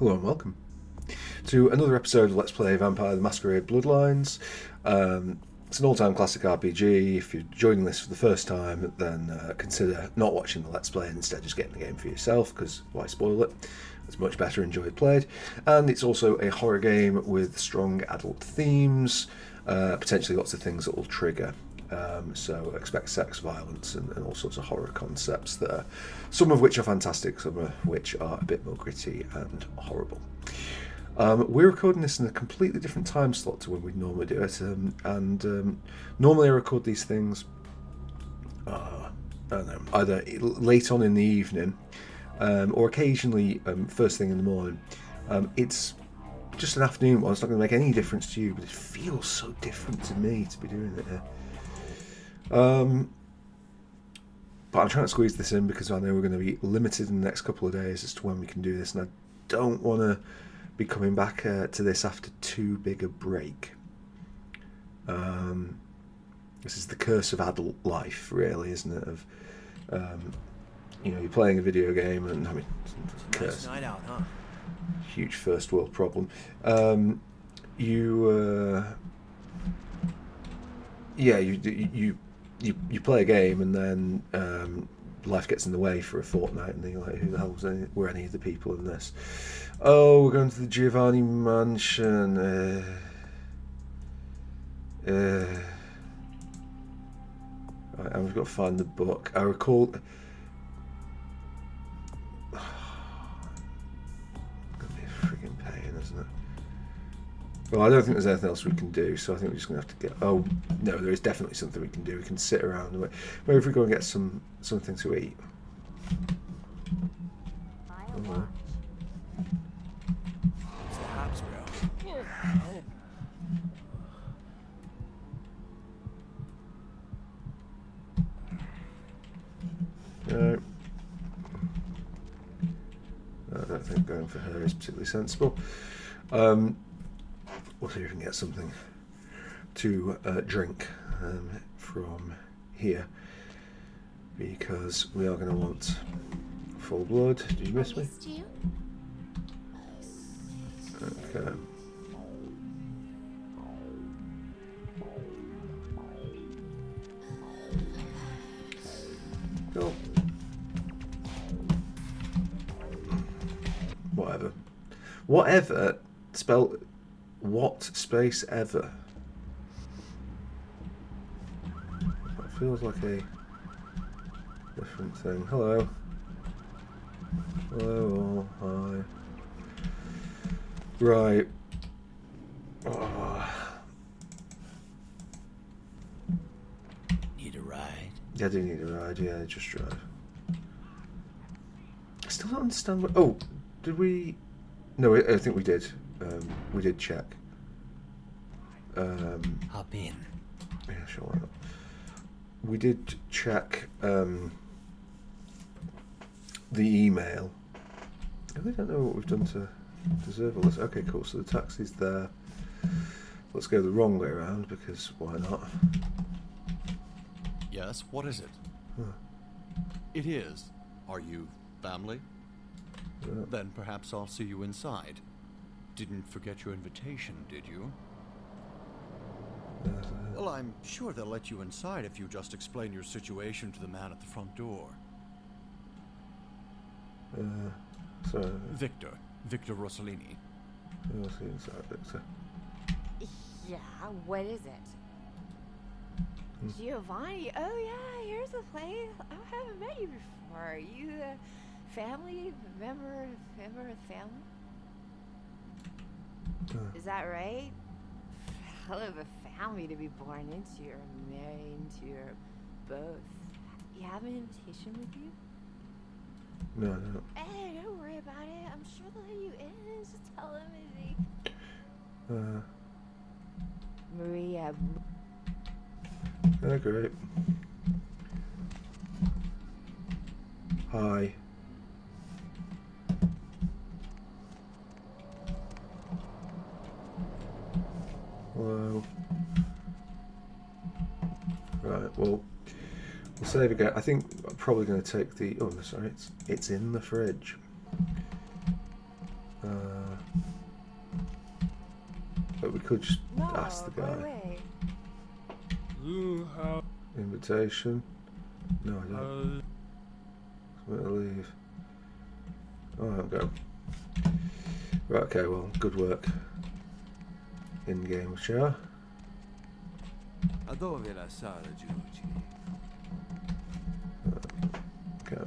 Hello and welcome to another episode of Let's Play Vampire the Masquerade Bloodlines. It's an all-time classic RPG. If you're joining this for the first time, then consider not watching the Let's Play and instead just getting the game for yourself, because why spoil it? It's much better enjoyed played. And it's also a horror game with strong adult themes, potentially lots of things that will trigger. So expect sex, violence, and all sorts of horror concepts there. Some of which are fantastic, some of which are a bit more gritty and horrible. We're recording this in a completely different time slot to when we normally do it, and normally I record these things I don't know, either late on in the evening or occasionally first thing in the morning. It's just an afternoon one. It's not going to make any difference to you, but it feels so different to me to be doing it here. But I'm trying to squeeze this in because I know we're going to be limited in the next couple of days as to when we can do this, and I don't want to be coming back to this after too big a break. This is the curse of adult life, really, isn't it? Of you're playing a video game, and I mean, it's a curse. Nice night out, huh? Huge first world problem. You play a game, and then life gets in the way for a fortnight, and then you're like, who the hell were any of the people in this? Oh, we're going to the Giovanni mansion. Right, and we've got to find the book. I recall. It's going to be a frigging pain, isn't it? Well, I don't think there's anything else we can do, so I think we're just going to have to get... Oh, no, there is definitely something we can do. We can sit around and wait. Maybe if we go and get something to eat. Oh. It's the Habsburg. No. I don't think going for her is particularly sensible. We'll see if we can get something to drink from here, because we are going to want full blood. Did you miss me? Okay. Cool. Whatever. Spell what space ever. That feels like a different thing. Hello. Hello. Hi. Right. Oh. Need a ride? Yeah, I do need a ride. Yeah, just drive. I still don't understand what... Oh, did we... No, I think we did. We did check. Hop in. Yeah, sure, why not? We did check the email. I really don't know what we've done to deserve all this. Okay, cool. So the taxi's there. Let's go the wrong way around, because why not? Yes, what is it? Huh. It is. Are you family? Yeah. Then perhaps I'll see you inside. Didn't forget your invitation, did you? Well, I'm sure they'll let you inside if you just explain your situation to the man at the front door. Victor Rossellini. I'll see you inside, Victor. Yeah, what is it? Giovanni? Oh yeah, here's the place. I haven't met you before. Are you a family member of the family? Is that right? Hell of a family to be born into or married into or both. You have an invitation with you? No, no. Hey, don't worry about it. I'm sure they'll let you in. Just tell them Maria. Oh, great. Hi. Hello. Right, well, we'll save again. I think I'm probably going to take the... Oh, no, sorry, it's in the fridge. But we could just No, ask the go guy. away. You have Invitation? No, I don't. I'm gonna leave. Oh, I'm going. Right, okay, well, good work. In-game show. a dove la sala giudici? Okay.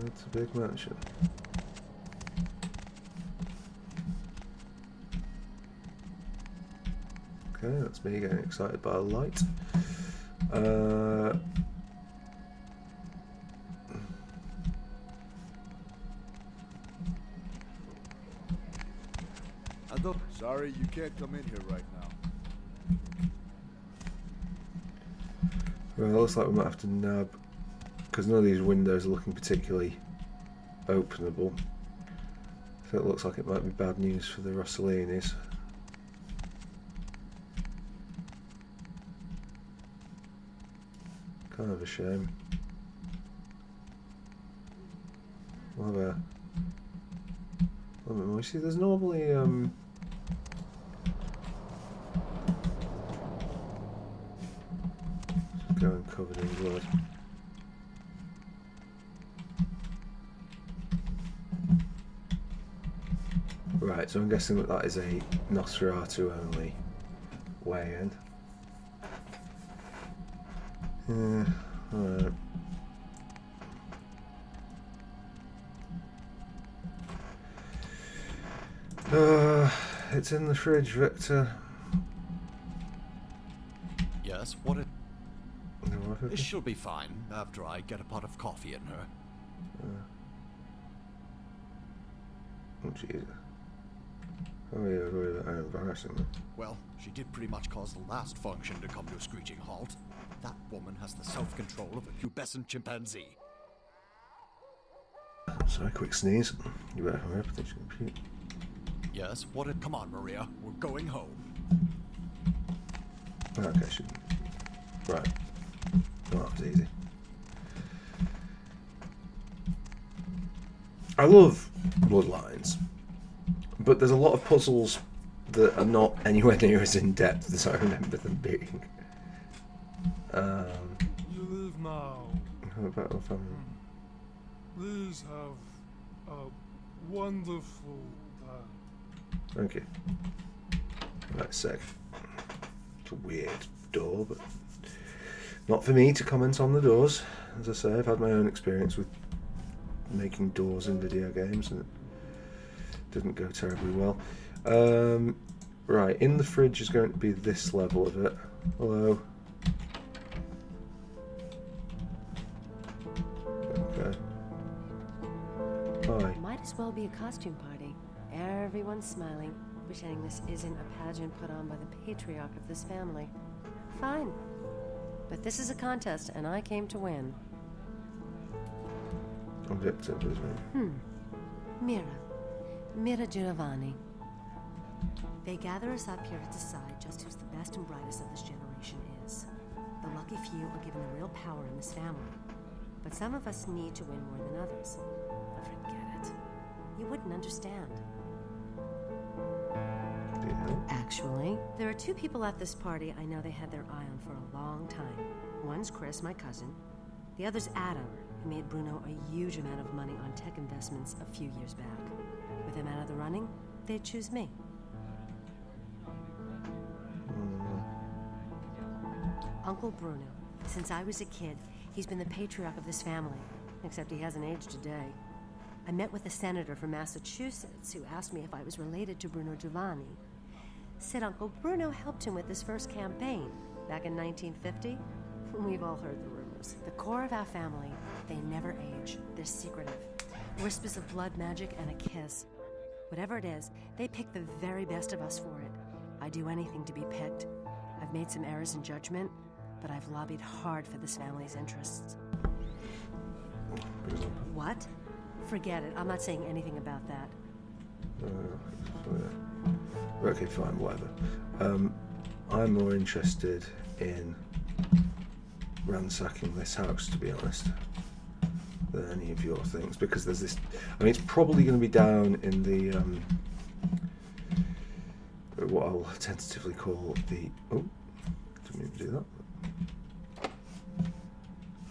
It's a big mansion. Okay, that's me getting excited by a light. Sorry, you can't come in here right now. Well, it looks like we might have to nab, because none of these windows are looking particularly openable. So it looks like it might be bad news for the Rosselinis. Kind of a shame. We'll have a little bit more. You see, there's normally going covered in blood. Right, so I'm guessing that that is a Nosferatu only way in. Yeah, alright. It's in the fridge, Victor. Yes, what it... No, She'll be fine after I get a pot of coffee in her. Oh, Jesus. Oh, yeah, worried about how embarrassing them. Well, she did pretty much cause the last function to come to a screeching halt. That woman has the self-control of a pubescent chimpanzee. Sorry, quick sneeze. You better hurry up, I think she's gonna puke. Yes, what it... Come on, Maria, we're going home. Okay, she... Right. Well, that was easy. I love Bloodlines, but there's a lot of puzzles that are not anywhere near as in depth as I remember them being. You leave now. How about our family? Please have a wonderful time. Thank you. Right, sec. It's a weird door, but not for me to comment on the doors. As I say, I've had my own experience with making doors in video games, and it didn't go terribly well. Right, in the fridge is going to be this level of it. Hello. Okay. Hi. Might as well be a costume party. Everyone's smiling, pretending this isn't a pageant put on by the patriarch of this family. Fine. But this is a contest, and I came to win. Objective, isn't Mira Giovanni. They gather us up here to decide just who's the best and brightest of this generation is. The lucky few are given the real power in this family. But some of us need to win more than others. Forget it. You wouldn't understand. Actually, there are two people at this party I know they had their eye on for a long time. One's Chris, my cousin. The other's Adam, who made Bruno a huge amount of money on tech investments a few years back. With him out of the running, they'd choose me. Uncle Bruno. Since I was a kid, he's been the patriarch of this family, except he hasn't aged a day. I met with a senator from Massachusetts who asked me if I was related to Bruno Giovanni. Said Uncle Bruno helped him with his first campaign back in 1950. We've all heard the rumors. The core of our family, they never age. They're secretive. Whispers of blood magic and a kiss. Whatever it is, they pick the very best of us for it. I'd do anything to be picked. I've made some errors in judgment, but I've lobbied hard for this family's interests. What? Forget it. I'm not saying anything about that. Okay, fine, whatever. I'm more interested in ransacking this house, to be honest. than any of your things, because there's this. I mean, it's probably going to be down in the what I'll tentatively call the. Oh, didn't mean to do that.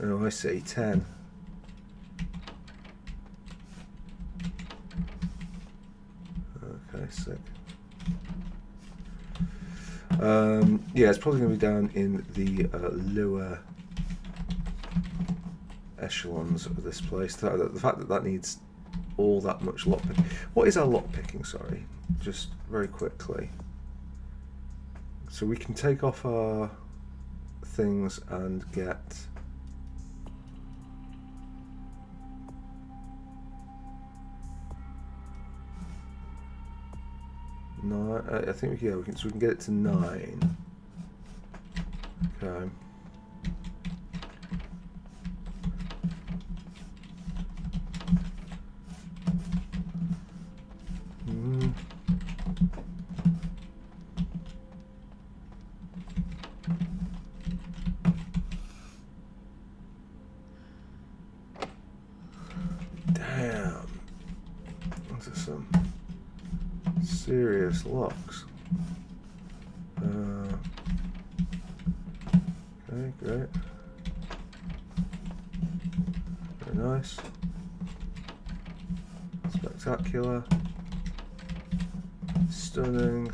Oh, I see. 10. Okay, sick. Yeah, it's probably going to be down in the lower echelons of this place. The fact that that needs all that much lockpicking. What is our lockpicking? Sorry, just very quickly. So we can take off our things and get. No, I think we can. So we can get it to 9. Okay. Damn. Those are some serious locks. Okay, great. Very nice. Spectacular. Stunning.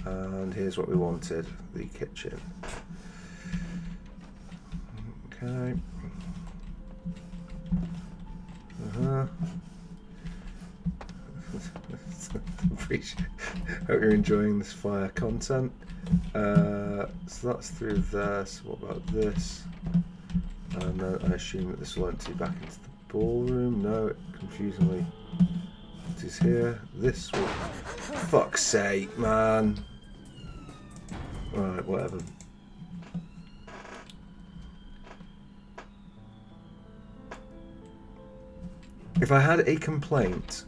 And here's what we wanted, the kitchen. Okay. Hope you're enjoying this fire content. So that's through there. So what about this? And then I assume that this will empty back into the ballroom. No, it confusingly it is here. This will. Fuck's sake, man. Right, whatever. If I had a complaint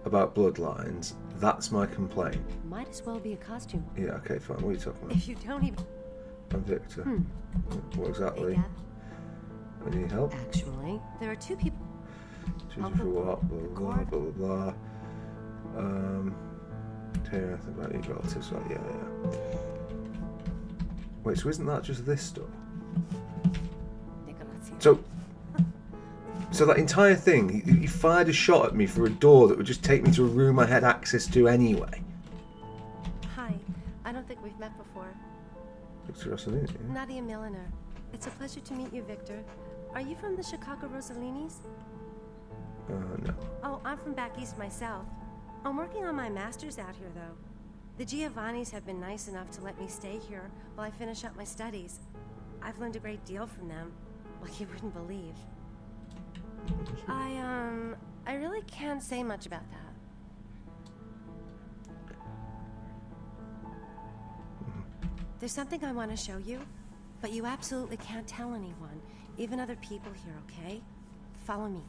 about Bloodlines, that's my complaint. Might as well be a costume. Yeah, okay, fine. What are you talking about? If you don't even. I'm Victor. What exactly? Hey, Dad. I need help. Actually, there are 2 people. Choose for what? Blah blah blah blah blah. Tell you anything about your relatives? Well, yeah. Wait, so isn't that just this door? So that entire thing, he fired a shot at me for a door that would just take me to a room I had access to anyway. Hi, I don't think we've met before. Victor Rossellini? Nadia Milliner. It's a pleasure to meet you, Victor. Are you from the Chicago Rossellini's? No. Oh, I'm from back east myself. I'm working on my master's out here, though. The Giovannis have been nice enough to let me stay here while I finish up my studies. I've learned a great deal from them, like you wouldn't believe. I really can't say much about that. There's something I want to show you, but you absolutely can't tell anyone, even other people here, okay? Follow me.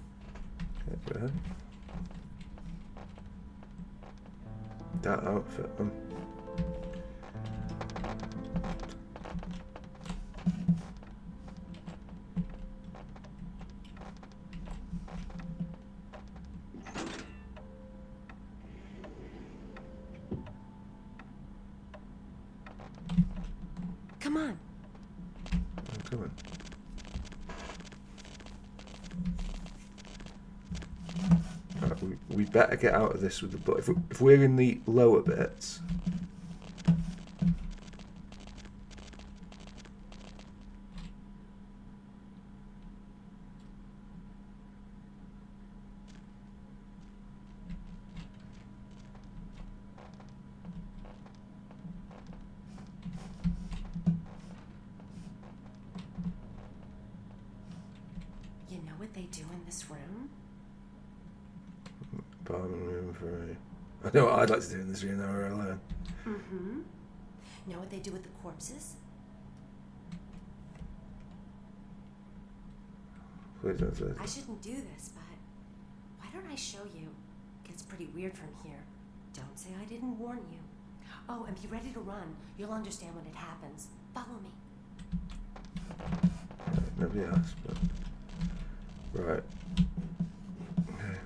Okay, go ahead. That outfit, Come on. I'm coming. Right, we better get out of this with the book. If we're in the lower bits. You know what they do in this room? Barman room for a... I know what I'd like to do in this room, though, we're alone. Mm-hmm. Know what they do with the corpses? Please don't say I shouldn't do this, but why don't I show you? Gets pretty weird from here. Don't say I didn't warn you. Oh, and be ready to run. You'll understand when it happens. Follow me. Nobody asked, but right. Okay.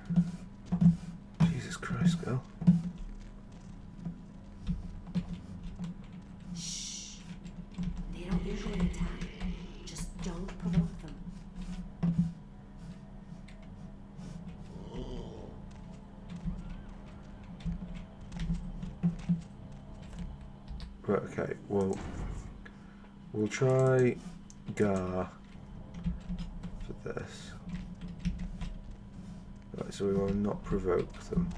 Jesus Christ, girl. Shh. They don't usually attack. Just don't provoke them. Right, okay, well, we'll try Gar for this. Right, so we will not provoke them.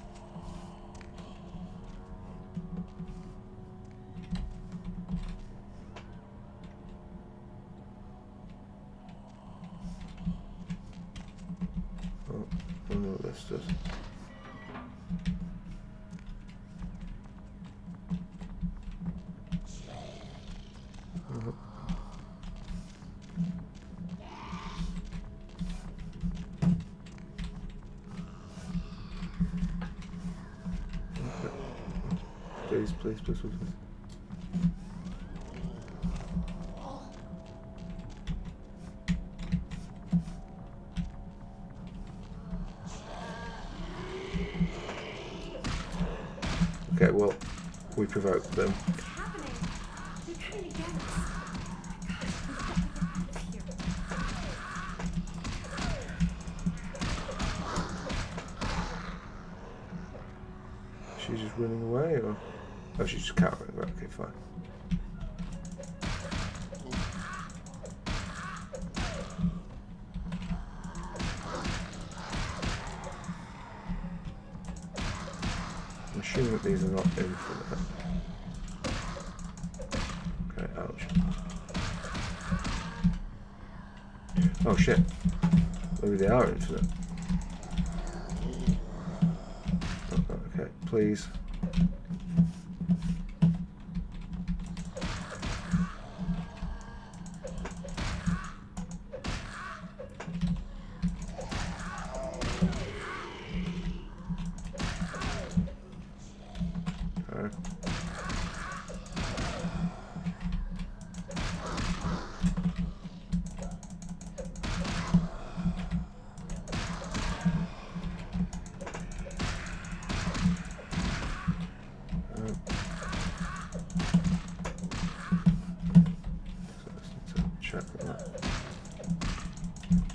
Oh, I wonder what this does. Please, please, please, please, please. Okay, well, we provoked them. What's happening? They're trying to get us. Gosh, we've got to get out of here. She's just running away, or? Oh, she's just cowering. Right, okay, fine. I'm assuming that these are not infinite. Okay, ouch. Oh shit. Maybe they are infinite. Oh, okay, please.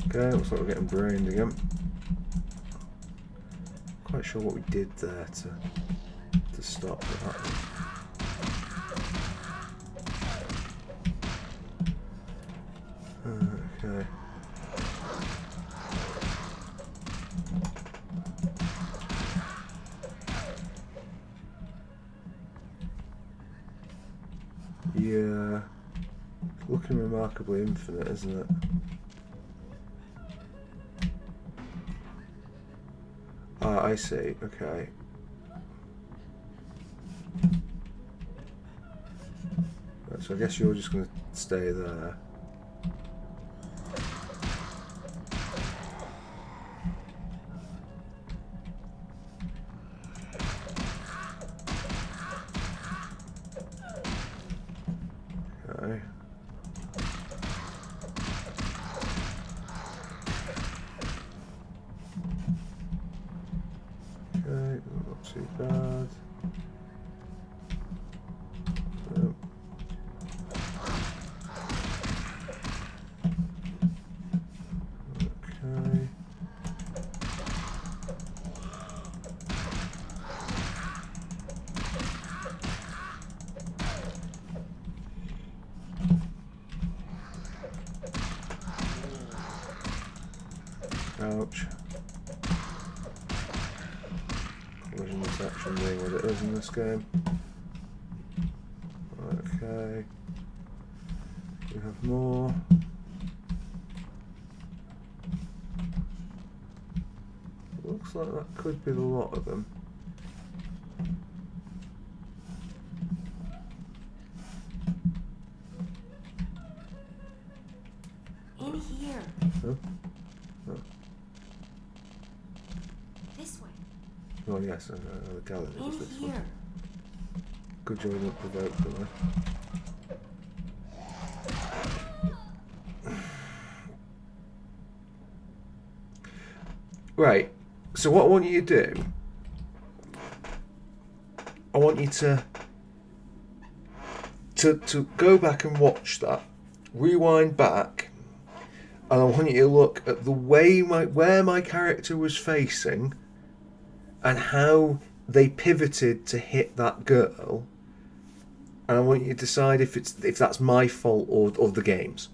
Okay, looks like we're getting brained again. Quite sure what we did there to stop that. Okay. Yeah, looking remarkably infinite, isn't it? Ah, I see. Okay. Right, so I guess you're just going to stay there. Okay. Okay, not too bad. Okay. Ouch. Collision detection being what it is in this game. Okay. We have more. Looks like that could be the lot of them. In here. Huh? Oh. This way. Oh yes, the gallery was In this here. one. Good job we didn't provoke them. Right. So what I want you to do, I want you to go back and watch that, rewind back, and I want you to look at the way where my character was facing, and how they pivoted to hit that girl. And I want you to decide if that's my fault or the game's.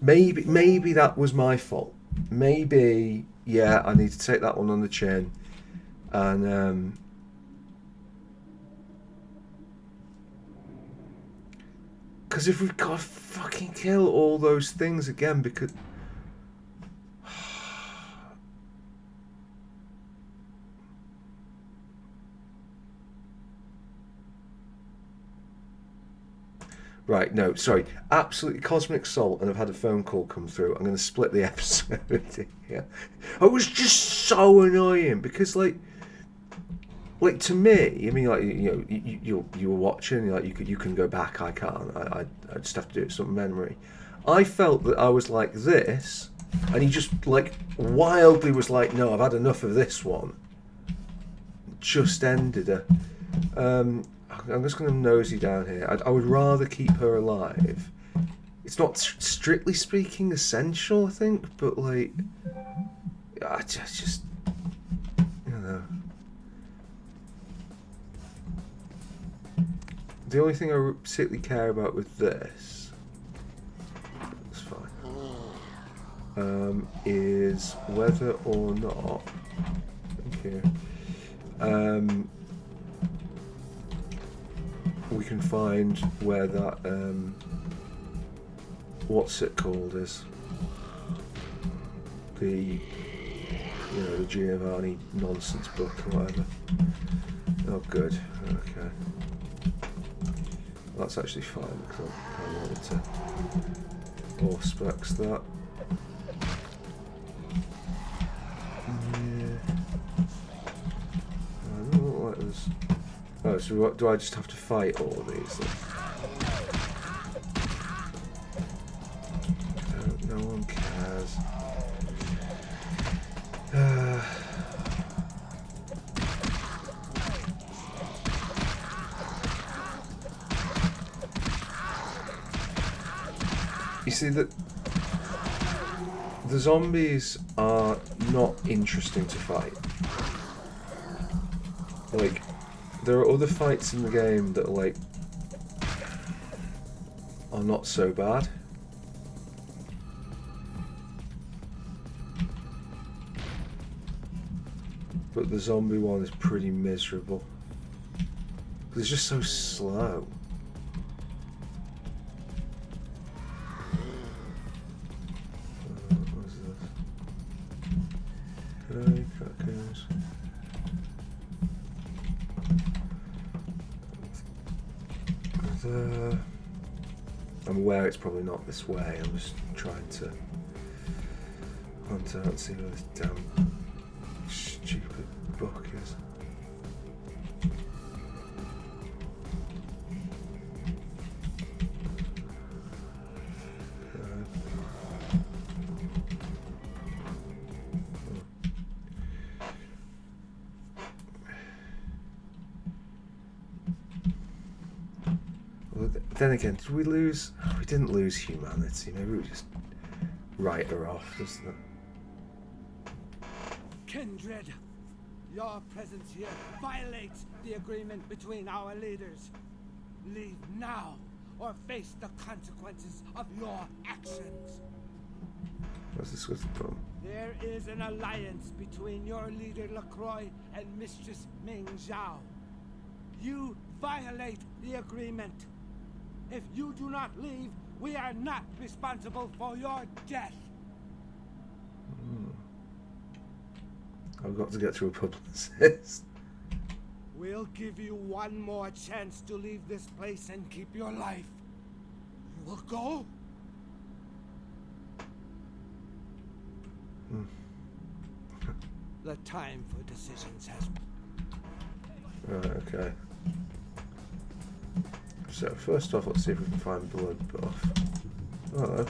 Maybe that was my fault. Maybe, yeah, I need to take that one on the chin. And because if we've got to fucking kill all those things again, because right, no, sorry, absolutely cosmic salt, and I've had a phone call come through. I'm going to split the episode here. It was just so annoying because, like to me, I mean, like, you know, you were watching, like, you can go back. I can't. I just have to do it from memory. I felt that I was like this, and he just like wildly was like, "No, I've had enough of this one." Just ended her. I'm just going to nosy down here. I would rather keep her alive. It's not strictly speaking essential, I think, but like, I just you know. The only thing I particularly care about with this, it's fine, is whether or not, thank you, we can find where that, what's it called is, the Giovanni nonsense book or whatever. Oh, good, okay. That's actually fine because I wanted to auspect that. Yeah. I don't know what it is. Oh, so what, do I just have to fight all of these then? No one cares. You see that the zombies are not interesting to fight. Like, there are other fights in the game that are not so bad. But the zombie one is pretty miserable. It's just so slow. What's this? Okay, crackers. I'm aware it's probably not this way. I'm just trying to hunt out and see where this damn stupid book is. Then again, did we lose? Oh, we didn't lose humanity. Maybe we just write her off, doesn't it? Kindred, your presence here violates the agreement between our leaders. Leave now, or face the consequences of your actions. What's this with the problem? There is an alliance between your leader LaCroix and Mistress Ming Zhao. You violate the agreement. If you do not leave, we are not responsible for your death. I've got to get through a publicist. We'll give you one more chance to leave this place and keep your life. You will go? The time for decisions has... Right, okay. So first off, let's see if we can find blood buff. Oh, hello.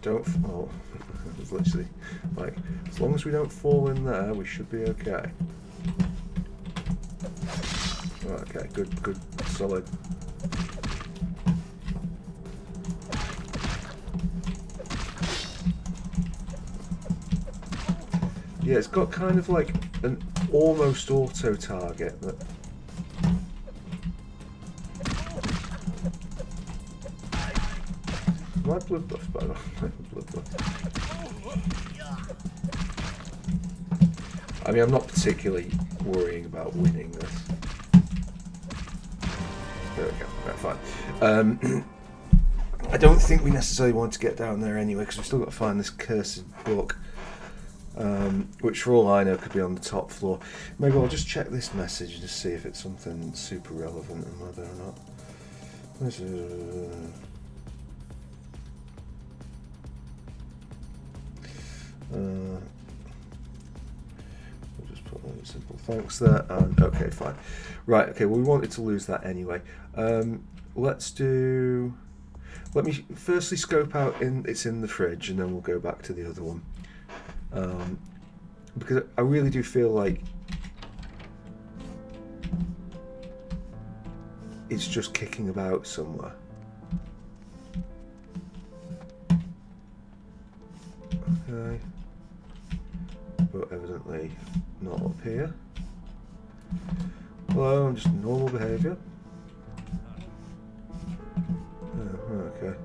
Don't fall. It's literally like, as long as we don't fall in there, we should be okay. Okay, good, solid. Yeah, it's got kind of like an almost auto target, but my blood buff, by the way. Blood buff. I mean, I'm not particularly worrying about winning this. There we go. Right, fine. I don't think we necessarily want to get down there anyway, because we've still got to find this cursed book, which for all I know could be on the top floor. Maybe I'll just check this message and just see if it's something super relevant and whether or not. This is, we'll just put a simple thanks there, and okay, fine. Right, okay, well, we wanted to lose that anyway. Let me firstly scope out it's in the fridge, and then we'll go back to the other one. Because I really do feel like it's just kicking about somewhere. Okay. But evidently not up here. Hello, I'm just normal behaviour. Oh, okay.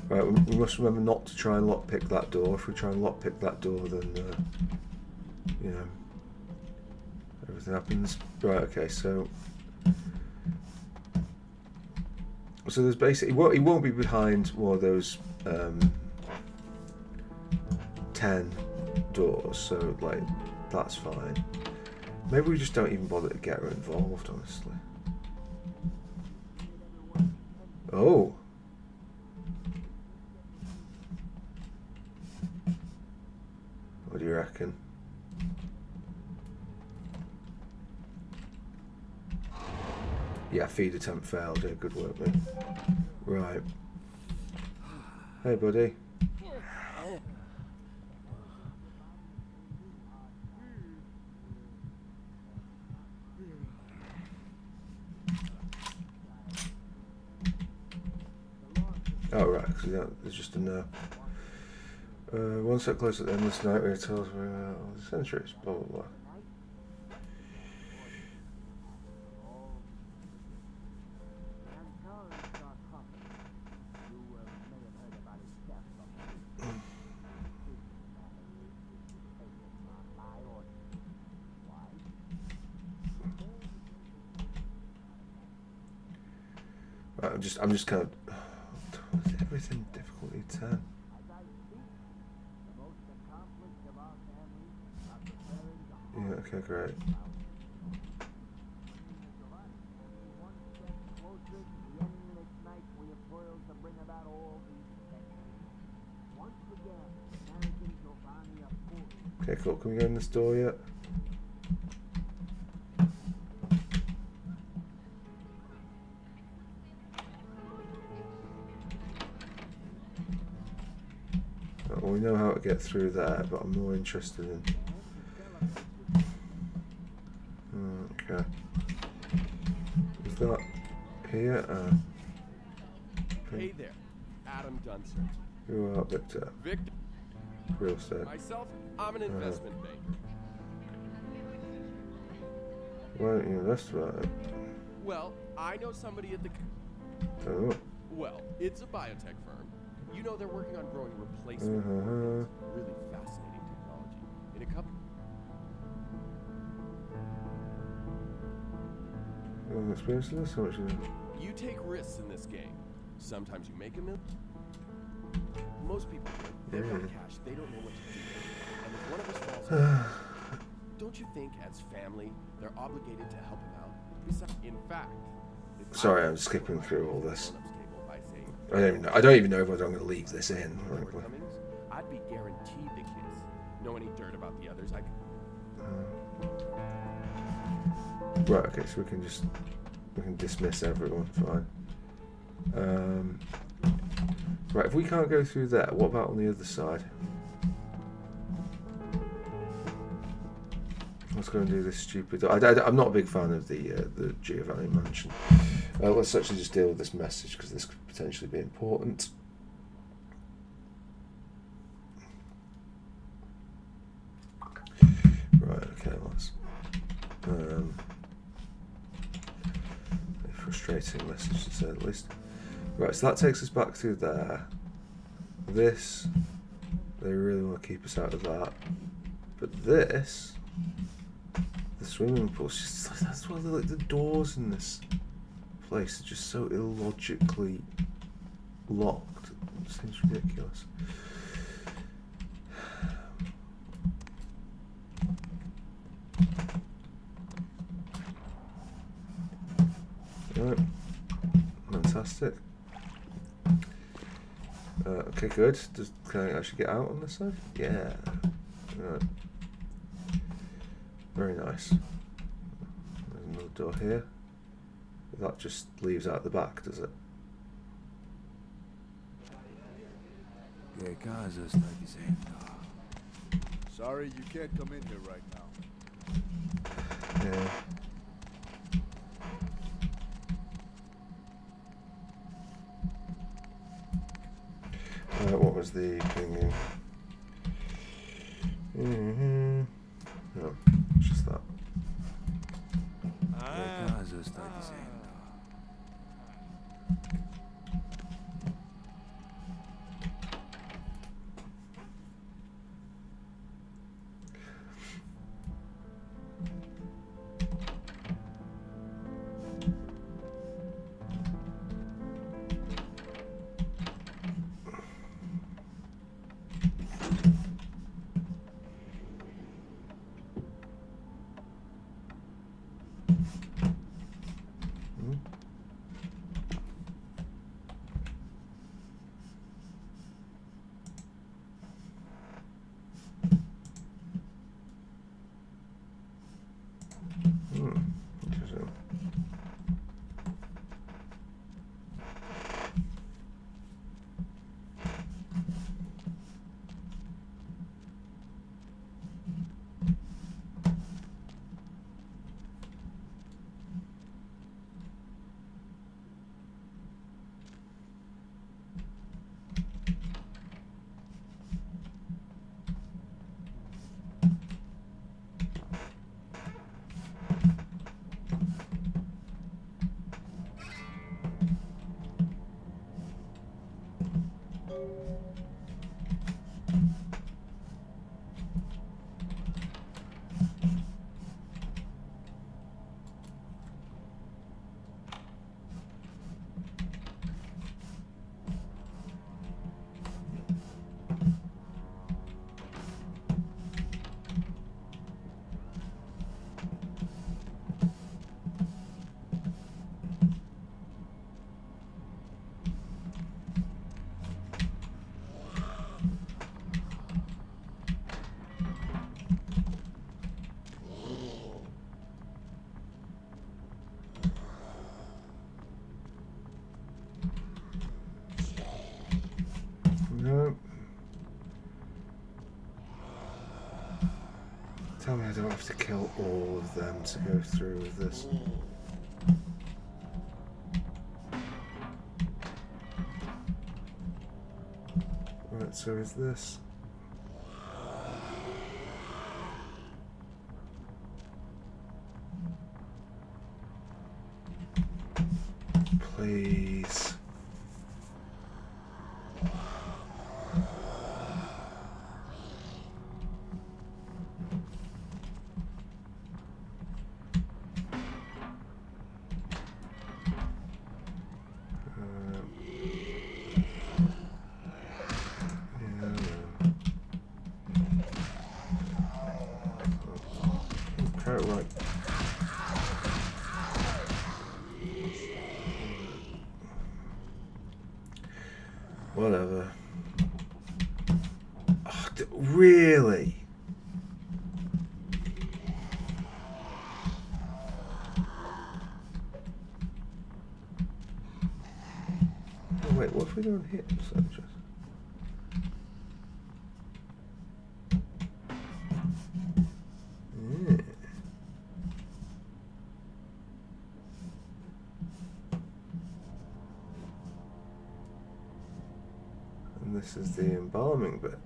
Right, we must remember not to try and lockpick that door. If we try and lockpick that door, then you know, everything happens. Right, okay, so there's basically, well, he won't be behind one of those 10 doors, so like that's fine. Maybe we just don't even bother to get her involved, honestly. Oh. What do you reckon? Yeah, feed attempt failed. Yeah, good work, mate. Right. Hey, buddy. Oh, right, because there's just a no. One step closer at the end of this night, where it tells me the centuries, blah blah blah. Right, I'm just kind of. Everything difficulty 10. Yeah, okay, great. Okay, cool. Can we go in this door yet? Well, we know how to get through there, but I'm more interested in... Okay. Is that here? Hey there, Adam Dunster. You are Victor. Victor. Real estate. Myself, I'm an investment banker. Why don't you invest about it? Well, I know somebody at the... Oh. Well, it's a biotech firm. You know they're working on growing replacement organs. Really fascinating technology. In a couple... Experience this? How much is it? You take risks in this game. Sometimes you make a million. Most people do. They've got cash. They don't know what to do. And if one of us falls, don't you think, as family, they're obligated to help him out? Besides, in fact, sorry, I'm skipping through all this. I don't even know whether I'm going to leave this in. I'd be guaranteed the kids know any dirt about the others. Right, okay, so we can dismiss everyone, fine. Right, if we can't go through there, what about on the other side? Let's go and do this stupid... I'm not a big fan of the Giovanni mansion. Let's actually just deal with this message, because this could potentially be important. Right, okay, let's... a frustrating message to say the least. Right, so that takes us back through there. This, they really want to keep us out of that. But this, the swimming pool, just like, that's why like the doors in this place are just so illogically locked. It seems ridiculous. Right, fantastic. Okay, good. Can I actually get out on this side? Yeah. Right. Very nice. There's another door here. That just leaves out the back, does it? Sorry, you can't come in here right now. Yeah. What was the thingy? No, it's just that. Interesting. No. Tell me I don't have to kill all of them to go through with this. Right, so is this... Please. Right. Whatever. Oh, really? Oh, wait, what if we don't hit such a... And this is the embalming bit.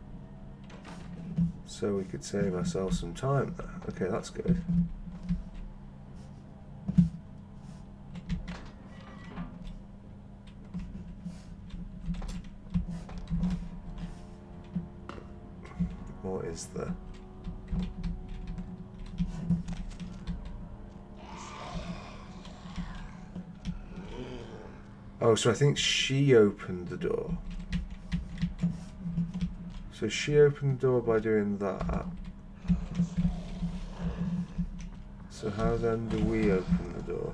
So we could save ourselves some time there. Okay, that's good. What is there? Oh, so I think she opened the door. So she opened the door by doing that. So how then do we open the door?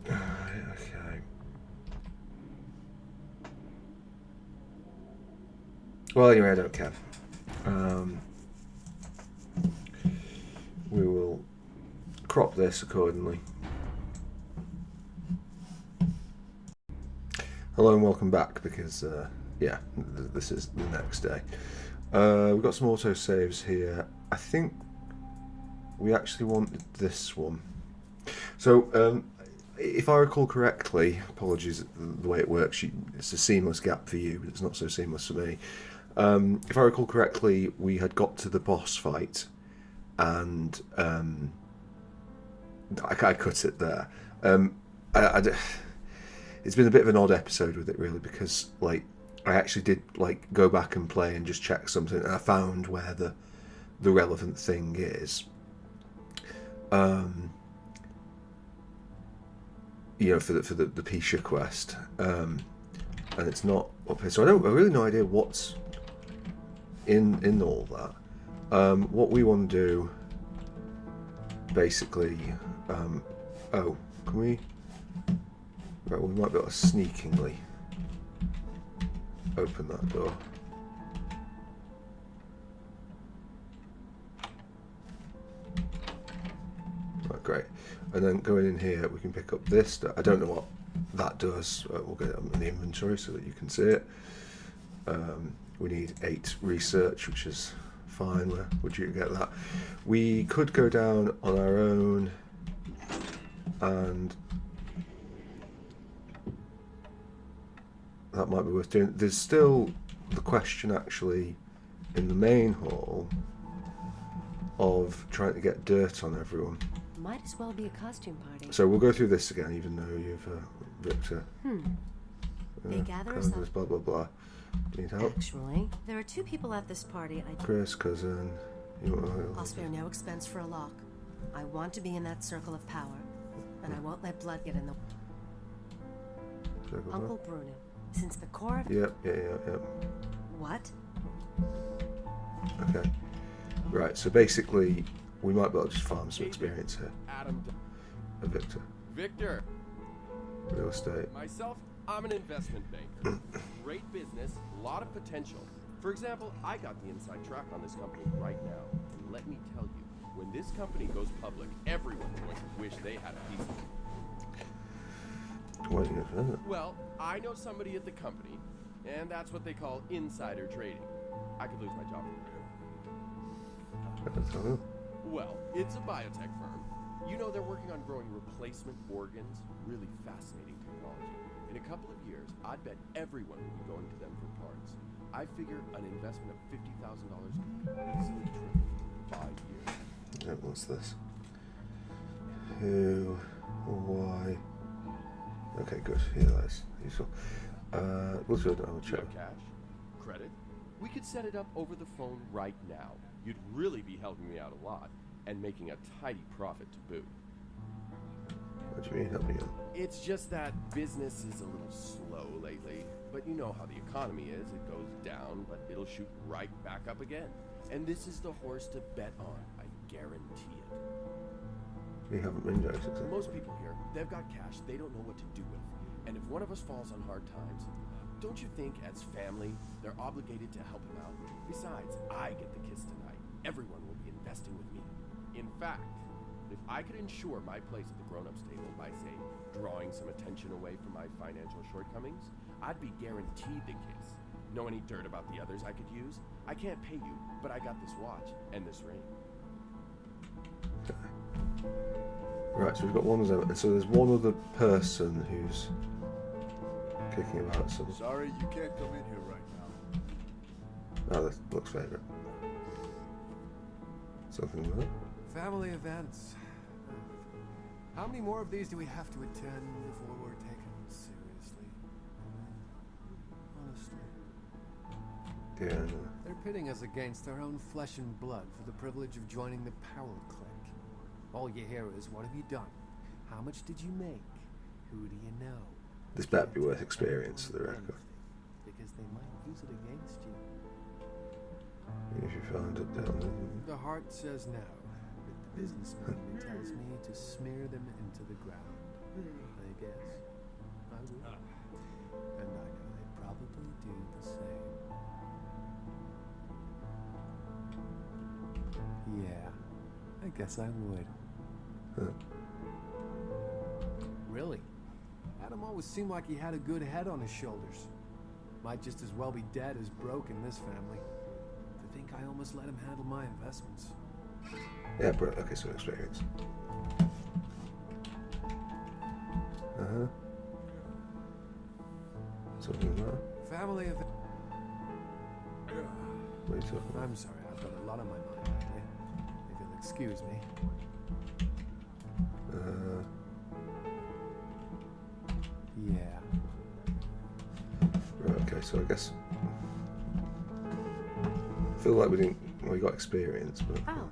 Okay. Well, anyway, I don't care. We will crop this accordingly. Hello and welcome back, because yeah, this is the next day. We've got some auto saves here. I think we actually wanted this one. So if I recall correctly, apologies the way it works, it's a seamless gap for you, but it's not so seamless for me. If I recall correctly, we had got to the boss fight, and I cut it there. It's been a bit of an odd episode with it, really, because like I actually did like go back and play and just check something, and I found where the relevant thing is. You know, for the Pisha quest, and it's not up here, so I really no idea what's in all that. What we want to do, basically, oh, can we? Right, we might be able to sneakingly open that door. Right, great. And then going in here, we can pick up this. I don't know what that does. We'll get it in the inventory so that you can see it. We need 8 research, which is fine. Where would you get that? We could go down on our own and that might be worth doing. There's still the question, actually, in the main hall of trying to get dirt on everyone. Might as well be a costume party. So we'll go through this again, even though you've Victor. They gather us up. Blah blah blah. Need help? Actually, there are 2 people at this party. Chris, cousin. I'll spare no expense for a lock. I want to be in that circle of power, and I won't let blood get in the way. Uncle Bruno, since the core of... Yep. What? Okay. Right, so basically, we might be able to just farm some experience here. Adam. Victor. Victor. Real estate. Myself, I'm an investment banker. Great business, a lot of potential. For example, I got the inside track on this company right now. And let me tell you, when this company goes public, everyone's going to wish they had a piece of it. What are you going to? Well, I know somebody at the company, and that's what they call insider trading. I could lose my job. Well, it's a biotech firm. You know, they're working on growing replacement organs. Really fascinating technology. In a couple of years, I'd bet everyone will be going to them for parts. I figure an investment of $50,000 could easily triple in 5 years. Yeah, what's this? Who? Why? Okay, good. Yeah, that's useful. Let's go down and Do you check. have cash? Credit? We could set it up over the phone right now. You'd really be helping me out a lot, and making a tidy profit to boot. What do you mean, help me out? It's just that business is a little slow lately. But you know how the economy is. It goes down, but it'll shoot right back up again. And this is the horse to bet on. I guarantee it. We haven't been Joseph. Most people here, they've got cash they don't know what to do with. And if one of us falls on hard times, don't you think as family, they're obligated to help him out? Besides, I get the kiss tonight. Everyone will be investing with me. In fact, if I could ensure my place at the grown-ups table by, say, drawing some attention away from my financial shortcomings, I'd be guaranteed the kiss. Know any dirt about the others I could use? I can't pay you, but I got this watch and this ring. Right, so we've got one of them, and so there's one other person who's kicking about. So Sorry, you can't come in here right now. oh, that looks favourite. Something like that. Family events. How many more of these do we have to attend before we're taken seriously? Honestly. Yeah. No. They're pitting us against their own flesh and blood for the privilege of joining the power clique. All you hear is, what have you done? How much did you make? Who do you know? This better be worth experience for the record. Because they might use it against you. If you found it down there. The heart says no, but the businessman tells me to smear them into the ground. I guess I will. And I know they'd probably do the same. Yeah, I guess I would. Huh. Really? Adam always seemed like he had a good head on his shoulders. Might just as well be dead as broke in this family. To think I almost let him handle my investments. Yeah, bro. Okay, so experience. Something like that. Family event. What are you talking about? I'm sorry, I've got a lot on my mind lately. If you'll excuse me. Yeah. Right, okay, so I guess I feel like we didn't. Well, we got experience, but Oh.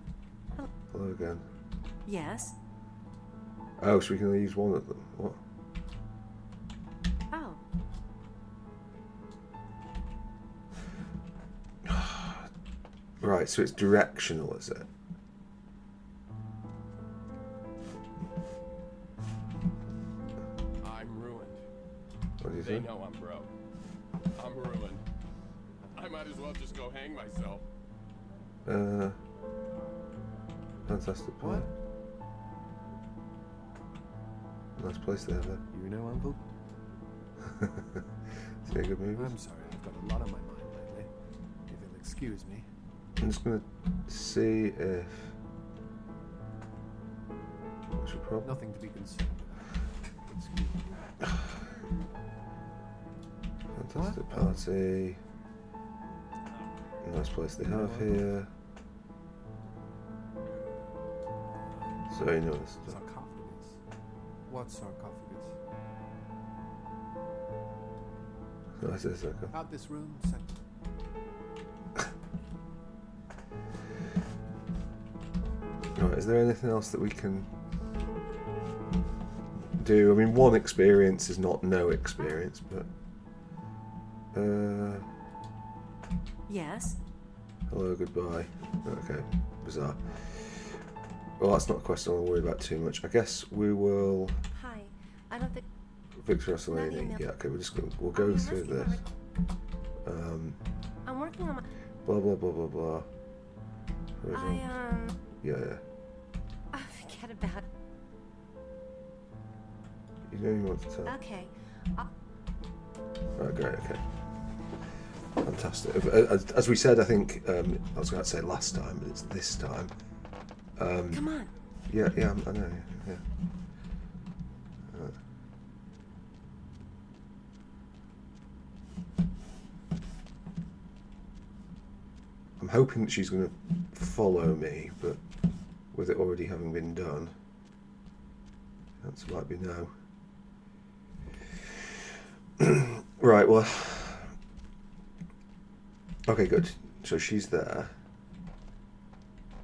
hello again. Yes. Oh, so we can only use one of them. What? Oh. Right, so it's directional, is it? I'm ruined. What do you They think? know I'm broke. I'm ruined. I might as well just go hang myself. Fantastic plan. What? Nice place to have it. You know, Uncle? See a good movie? I'm sorry, I've got a lot on my mind lately. If you'll excuse me. I'm just gonna see if. What's your problem? Nothing to be concerned about. Excuse me. Fantastic party. Nice place they have here. So you know this stuff. Sarcophagus. What sarcophagus? I say sarcophagus. Out this room, Right, is there anything else that we can do? I mean, one experience is not no experience, but Yes. hello, goodbye. Okay, bizarre. Well, that's not a question I want to worry about too much. I guess we will. Hi. I don't think. Victor Rossellini. Yeah, okay, we'll go through this. I'm working on my. Blah blah blah blah blah. Yeah. Oh, forget about it. You know you want to tell. Okay. Right, great, okay. Fantastic. As we said, I think, I was going to say last time, but it's this time. Come on. Yeah, I know, yeah. I'm hoping that she's going to follow me, but with it already having been done, the answer might be no. Right, well, okay, good. So she's there.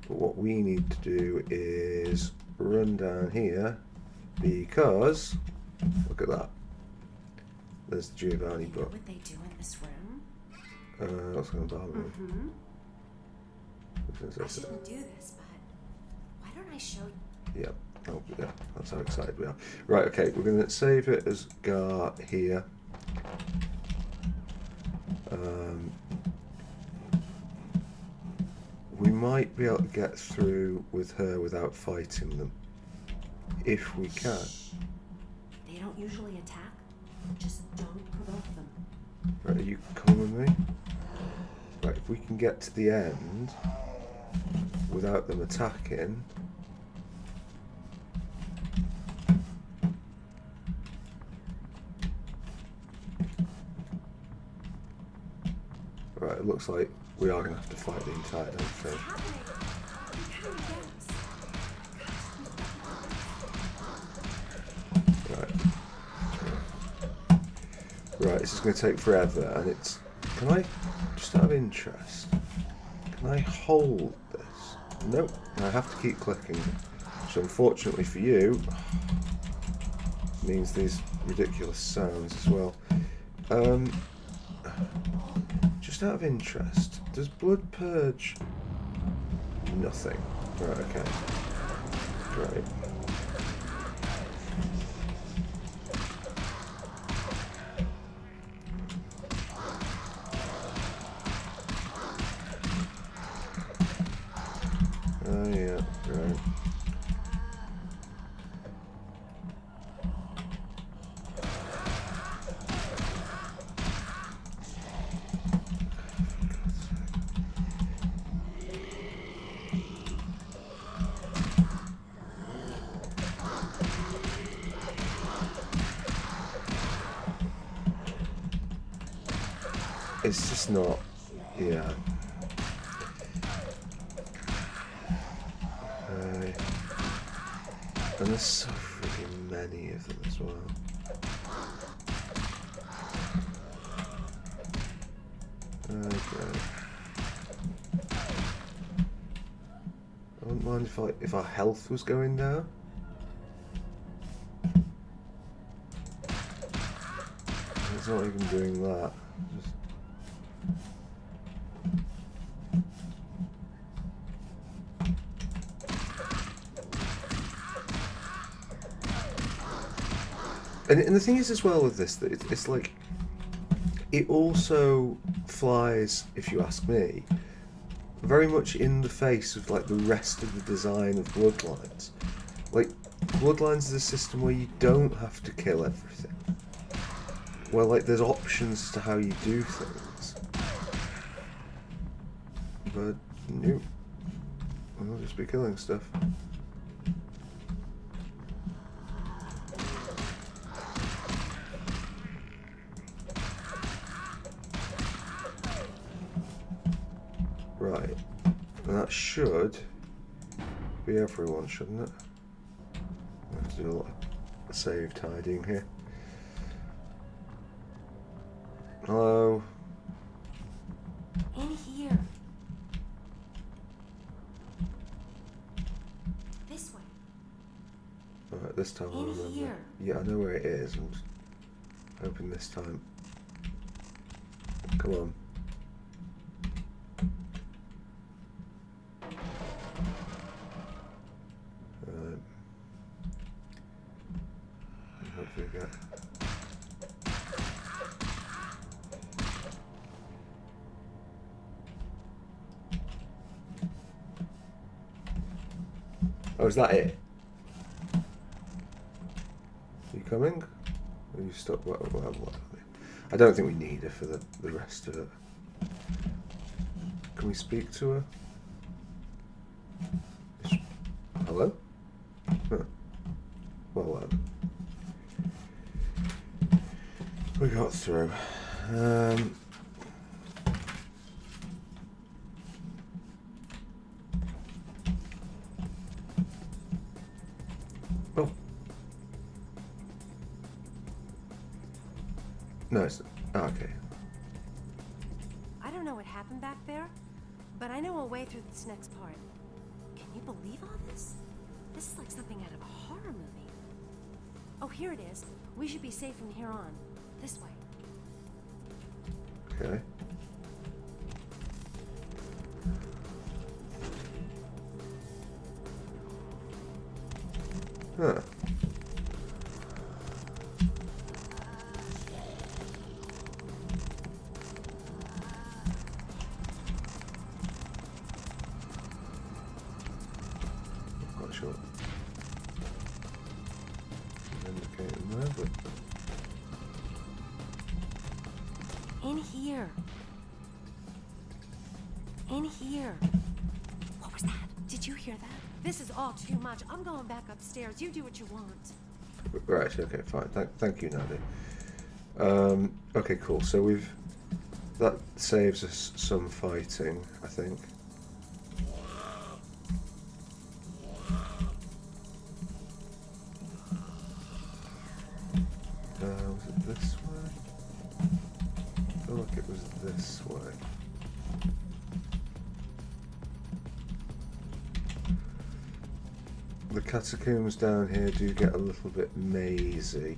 But what we need to do is run down here because look at that. There's the Giovanni You know book. what they do in this room? What's going to bother me? I shouldn't do this, but why don't I show you? Yeah. Oh, yeah. That's how excited we are. Right. Okay. We're going to save it as Gar here. We might be able to get through with her without fighting them, if we can. They don't usually attack. Just don't provoke them. Right, are you coming with me? Right, if we can get to the end without them attacking, it looks like we are going to have to fight the entire damn thing. Right, this is going to take forever, and it's... Can I, just out of interest, can I hold this? Nope, I have to keep clicking. Which unfortunately for you, means these ridiculous sounds as well. Just out of interest, does blood purge? Nothing. Right, okay. Great. Oh yeah, right. It's just not, yeah. And there's so freaking many of them as well. Okay. I wouldn't mind if our health was going down. It's not even doing that. Just... And the thing is as well with this, that it's like, it also flies, if you ask me, very much in the face of like the rest of the design of Bloodlines. Like, Bloodlines is a system where you don't have to kill everything. Well, like, there's options as to how you do things. But, nope. I'll just be killing stuff. Right, and that should be everyone, shouldn't it? I have to do a lot of save tidying here. Hello? In here. This way. Alright, this time I'll remember. Here. Yeah, I know where it is. I'm just hoping this time. Come on. Hopefully get... Oh, is that it? Are you coming? Are you stuck? What? I don't think we need her for the rest of it. Can we speak to her? Hello? Huh. Well, we got through. Oh. No, it's... Oh, okay. I don't know what happened back there, but I know a way through this next part. Can you believe all this? This is like something out of a horror movie. Oh, here it is. We should be safe from here on. This way. Okay. Huh. Not sure. Indicating there, but... In here. In here. What was that? Did you hear that? This is all too much. I'm going back upstairs. You do what you want. Right, okay, fine. Thank you, Nadia. Okay, cool. So we've that saves us some fighting, I think. Was it this way? I feel like it was this way. The catacombs down here do get a little bit mazy.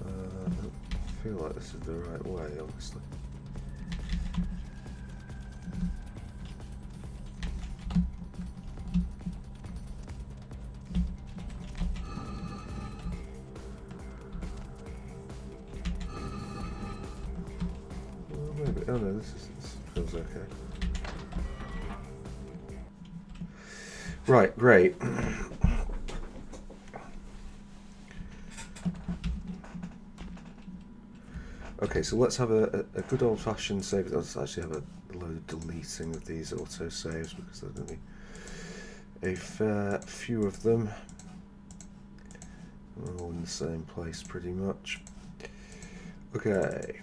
I feel like this is the right way, honestly. Well, maybe. Oh no, this feels okay. Right, great. Okay, so let's have a good old-fashioned save. Let's actually have a load of deleting of these auto-saves because there's going to be a fair few of them. We're all in the same place pretty much. Okay.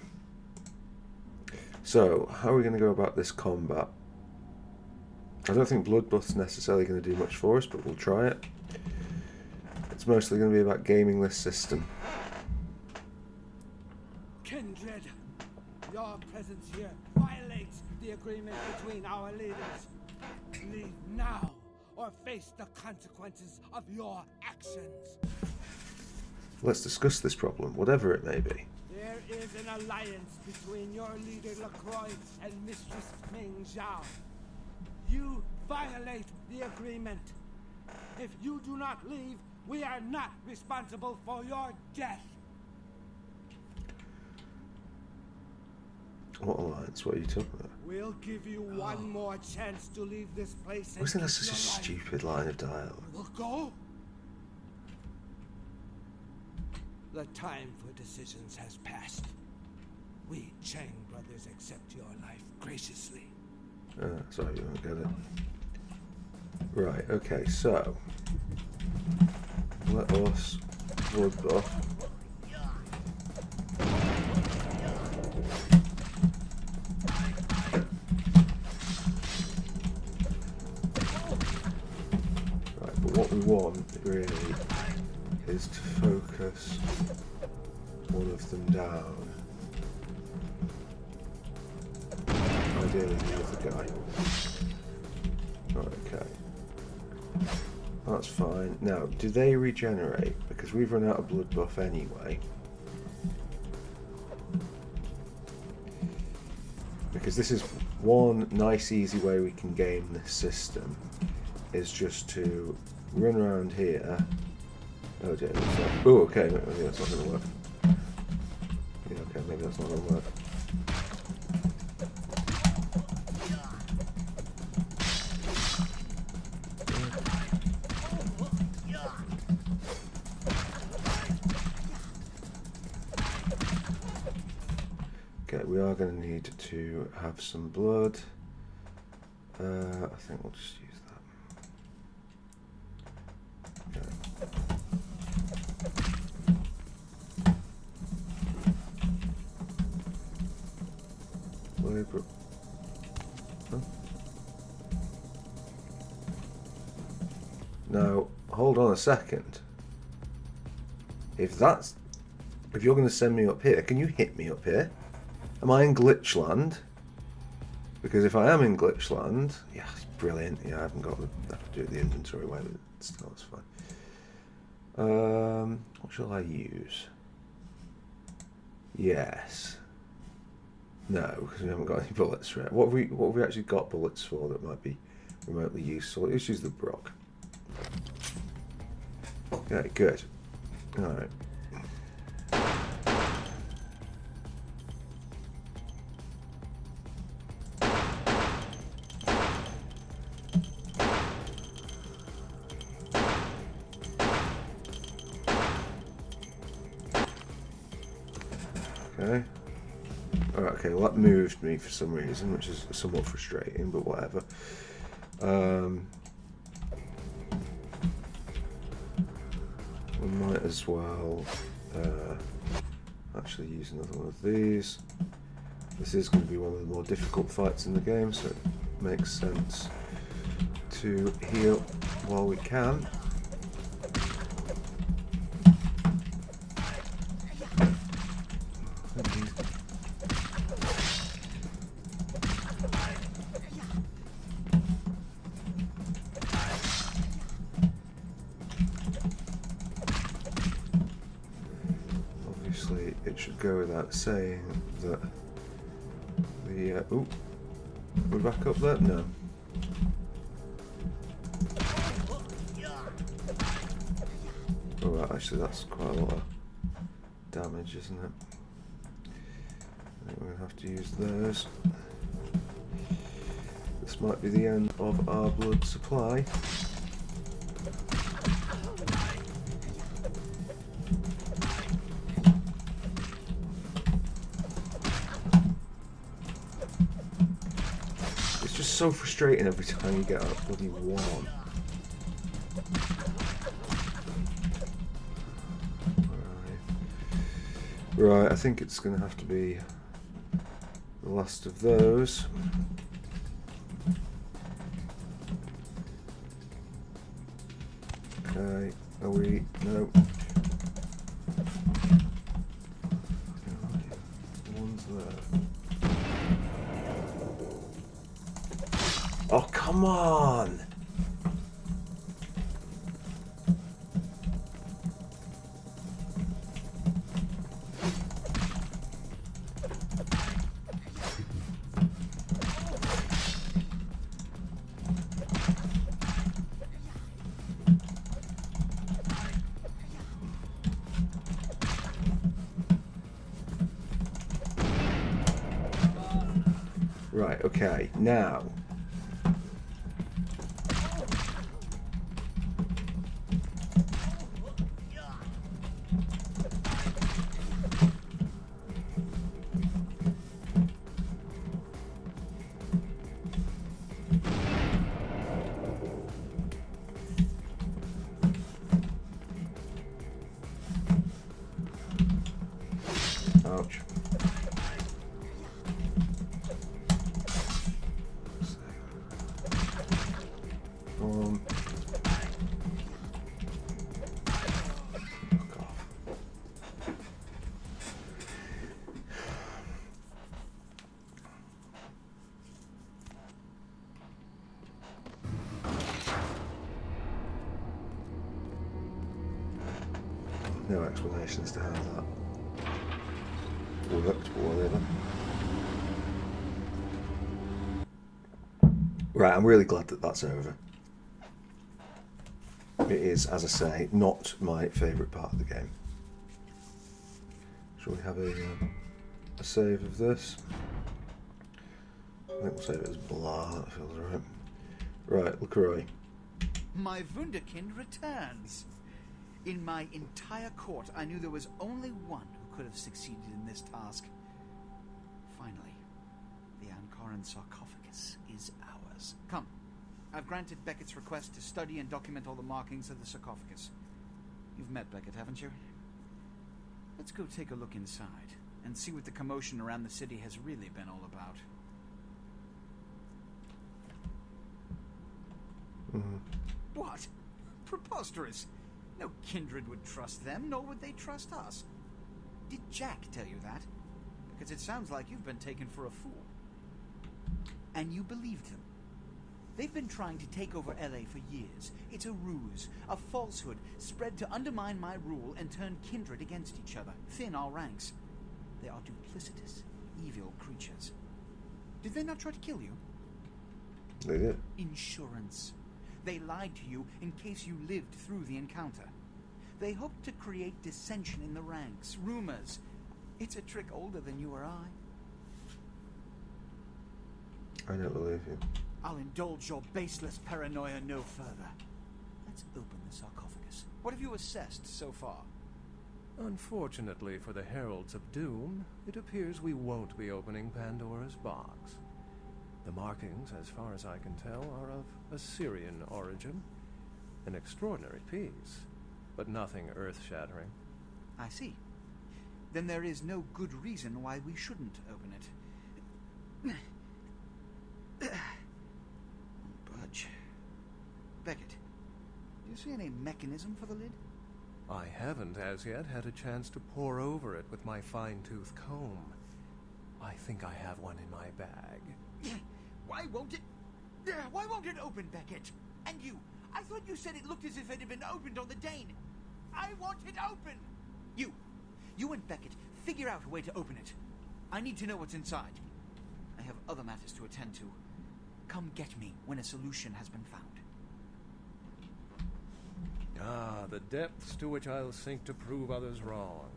So, how are we going to go about this combat? I don't think Bloodbath's necessarily going to do much for us, but we'll try it. It's mostly going to be about gaming this system. Kindred, your presence here violates the agreement between our leaders. Leave now, or face the consequences of your actions. Let's discuss this problem, whatever it may be. There is an alliance between your leader LaCroix and Mistress Ming Zhao. You violate the agreement. If you do not leave, we are not responsible for your death. What alliance? What are you talking about? We'll give you one more chance to leave this place. I always think that's such a stupid line of dialogue. We'll go. The time for decisions has passed. We Chang brothers accept your life graciously. Sorry, you don't get it. Right, okay, so let us Bloodbath. Right, but what we want really is to focus one of them down. Ideally the other guy. Okay. That's fine. Now, do they regenerate? Because we've run out of blood buff anyway. Because this is one nice easy way we can game this system, is just to run around here. Oh dear, oh okay, maybe that's not going to work. Yeah, okay, maybe that's not going to work. Okay, we are going to need to have some blood. I think we'll just use that. Okay. Labor. Huh? Now, hold on a second. If you're going to send me up here, can you hit me up here? Am I in Glitchland? Because if I am in Glitchland, yeah, it's brilliant. Yeah, I haven't got the, I have to do it the inventory way, but still, it's fine. What shall I use? Yes. No, because we haven't got any bullets for it. What have we actually got bullets for that might be remotely useful? Let's use the Brock. Okay, good. All right. Okay. Alright, okay, well that moved me for some reason, which is somewhat frustrating, but whatever. We might as well actually use another one of these. This is going to be one of the more difficult fights in the game, so it makes sense to heal while we can. Obviously, it should go without saying that the ooh, we're back up there? No. Oh, right, actually, that's quite a lot of damage, isn't it? I think we're going to have to use those. This might be the end of our blood supply. It's just so frustrating every time you get that bloody one. Right, I think it's going to have to be the last of those. Okay, are we? No. One's there. Oh, come on! Right, okay, now. Ouch. Fuck off. No explanations to how that worked, but whatever. Right, I'm really glad that that's over. It is, as I say, not my favourite part of the game. Shall we have a save of this? I think we'll save it as blah, that feels right. Right, LaCroix. My Wunderkind returns. In my entire court, I knew there was only one who could have succeeded in this task. Finally, the Ankaran sarcophagus is ours. Come, I've granted Beckett's request to study and document all the markings of the sarcophagus. You've met Beckett, haven't you? Let's go take a look inside and see what the commotion around the city has really been all about. What? Preposterous! No kindred would trust them, nor would they trust us. Did Jack tell you that? Because it sounds like you've been taken for a fool. And you believed him. They've been trying to take over LA for years. It's a ruse, a falsehood, spread to undermine my rule and turn kindred against each other, thin our ranks. They are duplicitous, evil creatures. Did they not try to kill you? They did. Insurance. They lied to you in case you lived through the encounter. They hoped to create dissension in the ranks, rumors. It's a trick older than you or I. I don't believe you. I'll indulge your baseless paranoia no further. Let's open the sarcophagus. What have you assessed so far? Unfortunately for the Heralds of Doom, it appears we won't be opening Pandora's box. The markings, as far as I can tell, are of Assyrian origin. An extraordinary piece, but nothing earth-shattering. I see. then there is no good reason why we shouldn't open it. Budge. Beckett, do you see any mechanism for the lid? I haven't as yet had a chance to pore over it with my fine-tooth comb. I think I have one in my bag. Why won't it open, Beckett? And you, I thought you said it looked as if it had been opened on the Dane. I want it open! You and Beckett, figure out a way to open it. I need to know what's inside. I have other matters to attend to. Come get me when a solution has been found. Ah, the depths to which I'll sink to prove others wrong.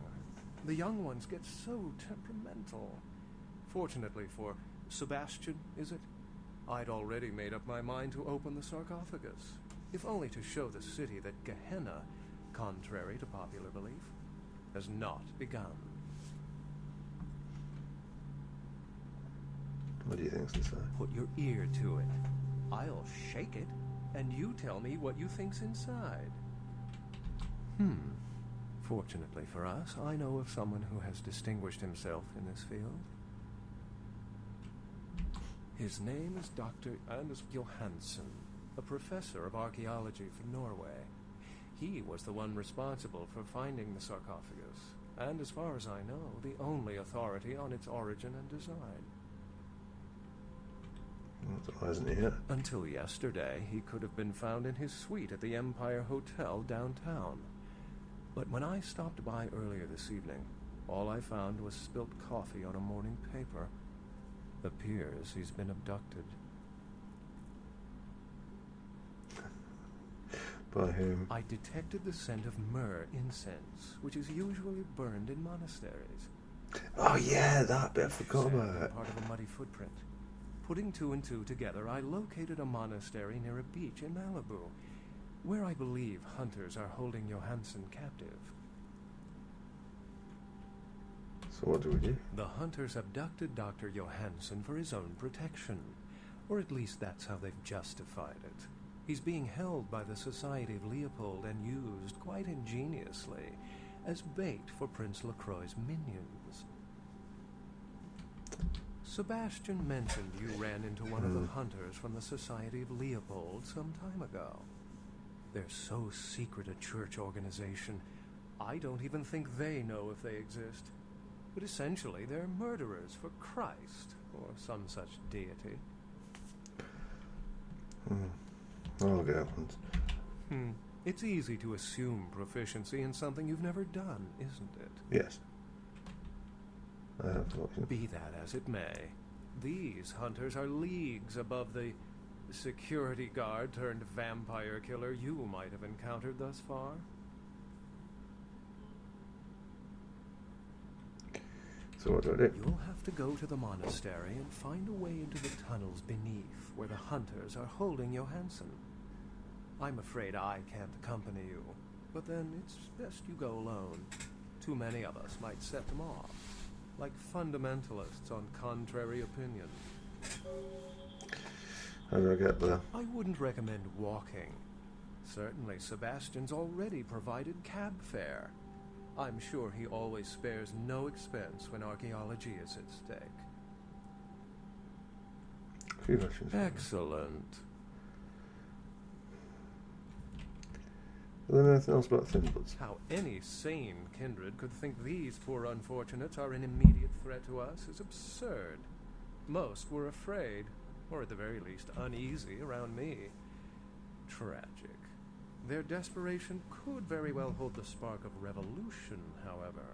The young ones get so temperamental. Fortunately for Sebastian, is it? I'd already made up my mind to open the sarcophagus, if only to show the city that Gehenna, contrary to popular belief, has not begun. What do you think's inside? Put your ear to it. I'll shake it, and you tell me what you think's inside. Fortunately for us, I know of someone who has distinguished himself in this field. His name is Dr. Anders Johansson, a professor of archaeology from Norway. He was the one responsible for finding the sarcophagus, and as far as I know, the only authority on its origin and design. Why isn't he here? Until yesterday, he could have been found in his suite at the Empire Hotel downtown. But when I stopped by earlier this evening, all I found was spilt coffee on a morning paper. Appears he's been abducted. By whom? I detected the scent of myrrh incense, which is usually burned in monasteries. Oh yeah, that bit I forgot about it. Part of a muddy footprint. Putting two and two together, I located a monastery near a beach in Malibu, where I believe hunters are holding Johansson captive. So what do we do? The hunters abducted Dr. Johansson for his own protection, or at least that's how they've justified it. He's being held by the Society of Leopold and used, quite ingeniously, as bait for Prince LaCroix's minions. Sebastian mentioned you ran into one of the hunters from the Society of Leopold some time ago. They're so secret a church organization, I don't even think they know if they exist. But essentially, they're murderers for Christ, or some such deity. I'll go. It's easy to assume proficiency in something you've never done, isn't it? Yes. I have thought. Be that as it may, these hunters are leagues above the security guard turned vampire killer you might have encountered thus far. So what do I do? You'll have to go to the monastery and find a way into the tunnels beneath where the hunters are holding Johansson. I'm afraid I can't accompany you, but then it's best you go alone. Too many of us might set them off, like fundamentalists on contrary opinion. How do I get there? I wouldn't recommend walking. Certainly Sebastian's already provided cab fare. I'm sure he always spares no expense when archaeology is at stake. A few questions. Excellent. Is there anything else about Thinbloods? How any sane kindred could think these poor unfortunates are an immediate threat to us is absurd. Most were afraid, or at the very least uneasy around me. Tragic. Their desperation could very well hold the spark of revolution, however.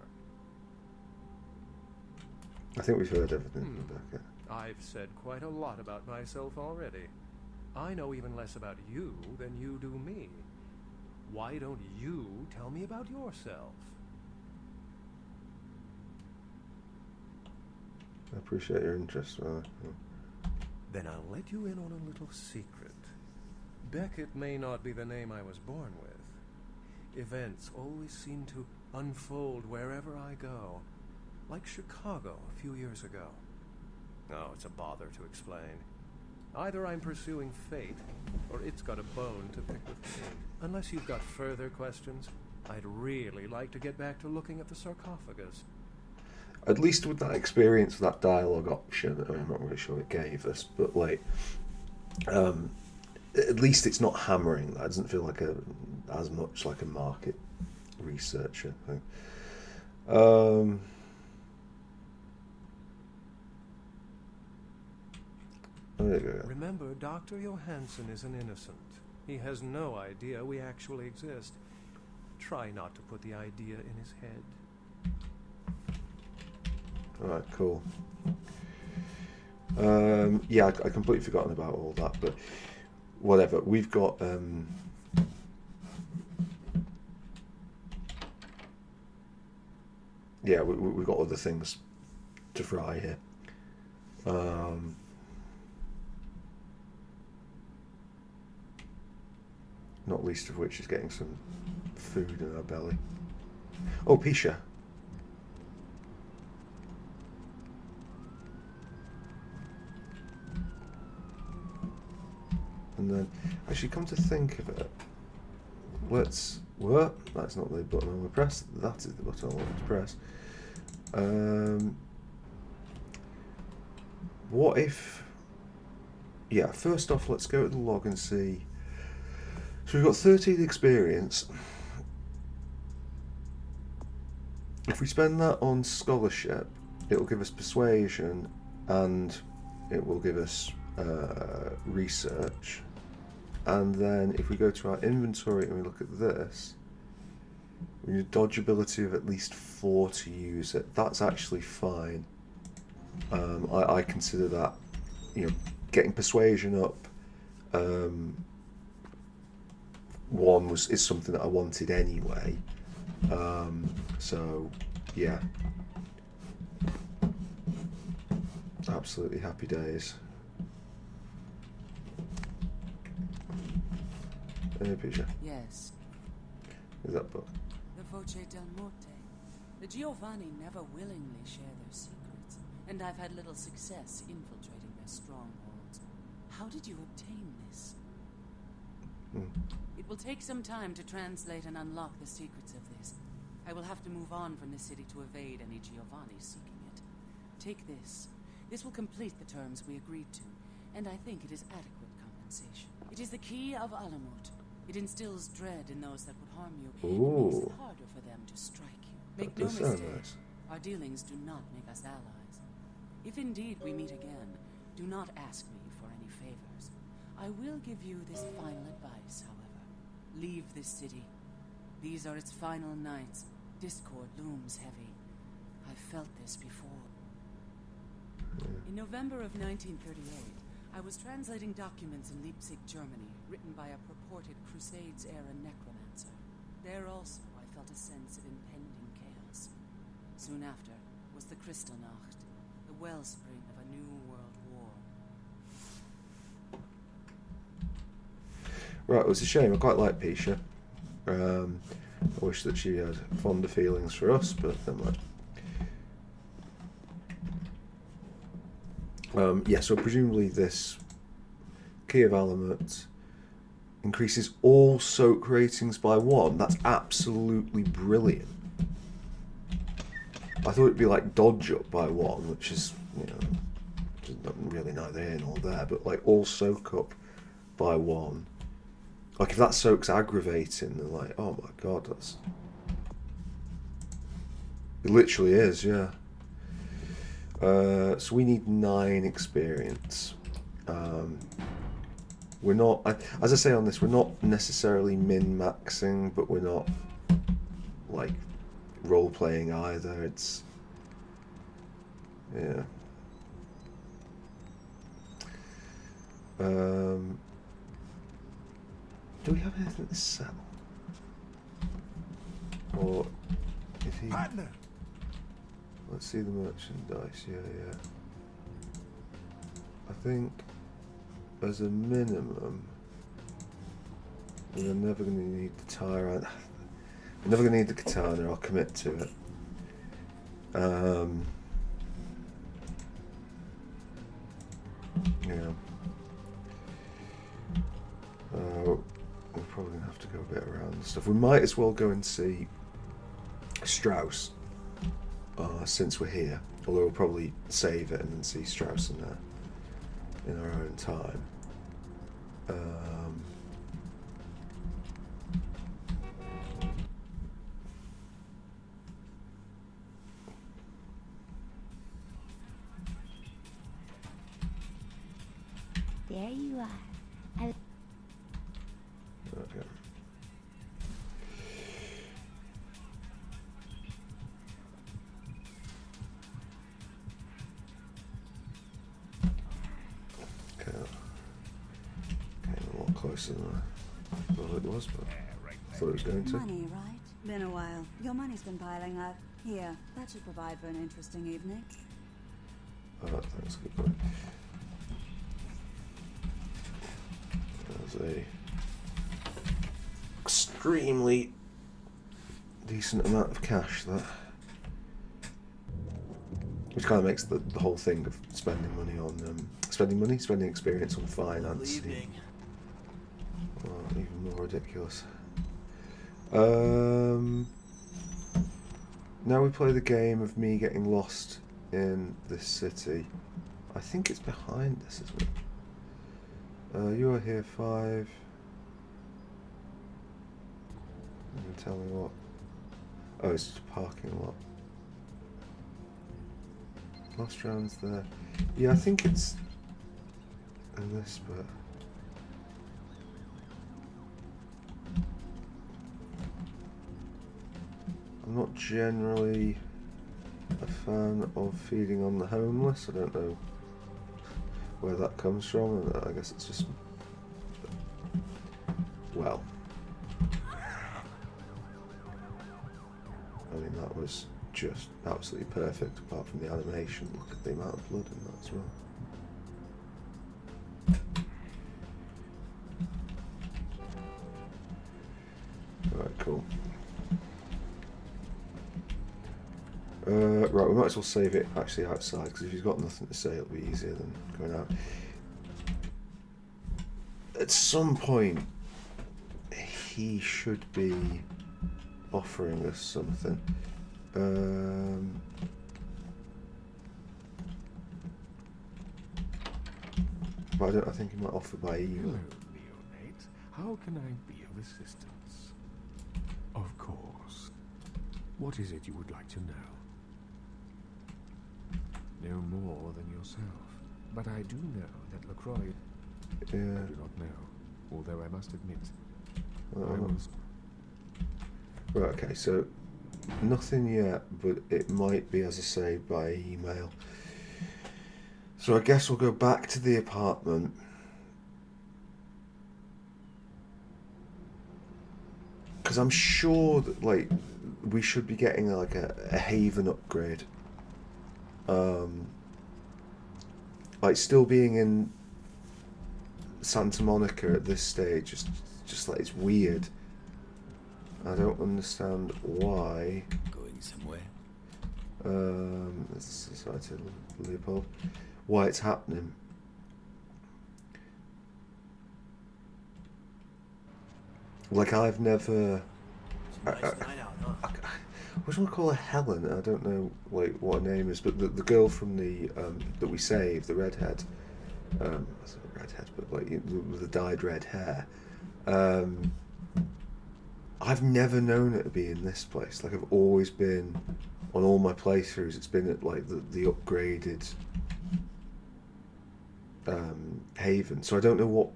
I think we've heard everything, Rebecca. I've said quite a lot about myself already. I know even less about you than you do me. Why don't you tell me about yourself? I appreciate your interest. Then I'll let you in on a little secret. Beckett may not be the name I was born with. Events always seem to unfold wherever I go, like Chicago a few years ago. Oh, it's a bother to explain. Either I'm pursuing fate, or it's got a bone to pick with me. Unless you've got further questions, I'd really like to get back to looking at the sarcophagus. at least with that experience, with that dialogue option, I mean, I'm not really sure it gave us, but like, at least it's not hammering. That doesn't feel like as much like a market researcher thing. There you go. Remember, Dr. Johansson is an innocent. He has no idea we actually exist. Try not to put the idea in his head. Alright, cool. Yeah, I completely forgotten about all that, but whatever. We've got yeah, we've got other things to fry here. Not least of which is getting some food in our belly. Oh, Pisha. And then, actually, come to think of it, let's... What? That's not the button I want to press. That is the button I want to press. What if... Yeah, first off, let's go to the log and see... So we've got 13 experience. If we spend that on scholarship, it will give us persuasion, and it will give us research. And then if we go to our inventory and we look at this, we need a dodge ability of at least 4 to use it. That's actually fine. I consider that, you know, getting persuasion up. One is something that I wanted anyway. So yeah, absolutely happy days. Any picture? Yes. Is that book? The Voce del Morte. The Giovanni never willingly share their secrets, and I've had little success infiltrating their strongholds. How did you obtain this? It will take some time to translate and unlock the secrets of this. I will have to move on from the city to evade any Giovanni seeking it. Take this. This will complete the terms we agreed to, and I think it is adequate compensation. It is the key of Alamut. It instills dread in those that would harm you. Ooh. It makes it harder for them to strike you. Make That no does sound mistake, nice. our dealings do not make us allies. If indeed we meet again, do not ask me for any favors. I will give you this final advice, however. Leave this city. These are its final nights. Discord looms heavy. I've felt this before. In November of 1938, I was translating documents in Leipzig, Germany, written by a purported Crusades-era necromancer. There also, I felt a sense of impending chaos. Soon after was the Kristallnacht, the wellspring of a new world war. Right, it was a shame. I quite like Pisha. I wish that she had fonder feelings for us, but never mind. Yeah, so presumably this Key of Alamut increases all soak ratings by 1. That's absolutely brilliant. I thought it'd be like dodge up by 1, which is, you know, just not really neither here nor there, but like all soak up by 1. Like if that soak's aggravating, then like, oh my god, that's... It literally is, yeah. So we need 9 experience. We're not, as I say on this, we're not necessarily min-maxing, but we're not like role-playing either. It's, yeah. Do we have anything to sell? Or is he... Partner! Let's see the merchandise, yeah. I think, as a minimum, we're never going to need the tyrant. We're never going to need the katana, I'll commit to it. Yeah. We're probably going to have to go a bit around and stuff. We might as well go and see Strauss. since we're here. Although we'll probably save it and then see Strauss in our own time. There you are. Okay. Okay. Came a lot closer than I thought it was, but I thought it was going to. Money, right? Been a while. Your money's been piling up. Here, that should provide for an interesting evening. Thanks, good point. There's a extremely decent amount of cash, that. Which kind of makes the whole thing of spending money on spending experience on finance seem, even more ridiculous. Now we play the game of me getting lost in this city. I think it's behind this, isn't it? You are here 5. You can tell me what. Oh, it's just a parking lot. Last round's there. Yeah, I think it's in this, but I'm not generally a fan of feeding on the homeless. I don't know where that comes from, and I guess it's just, well, I mean, that was just absolutely perfect apart from the animation. Look at the amount of blood in that as well. Right, cool. Right, we might as well save it actually outside, because if he's got nothing to say, it'll be easier than going out. At some point, he should be offering us something. But I think he might offer by email. Hello, neonate. How can I be of assistance? Of course. What is it you would like to know? No more than yourself. But I do know that LaCroix... Yeah. I do not know. Although I must admit... Right, okay, so nothing yet, but it might be, as I say, by email. So I guess we'll go back to the apartment. Because I'm sure that, like, we should be getting, like, a Haven upgrade. Like, still being in Santa Monica at this stage, just like, it's weird. I don't understand why. Going somewhere? This is Society of Leopold. Why it's happening. Like, I've never... I was going to call her Helen. I don't know, like, what her name is, but the girl from the that we saved, the redhead. I said redhead, but like with the dyed red hair. I've never known it to be in this place. Like, I've always been on all my playthroughs. It's been at like the upgraded Haven. So I don't know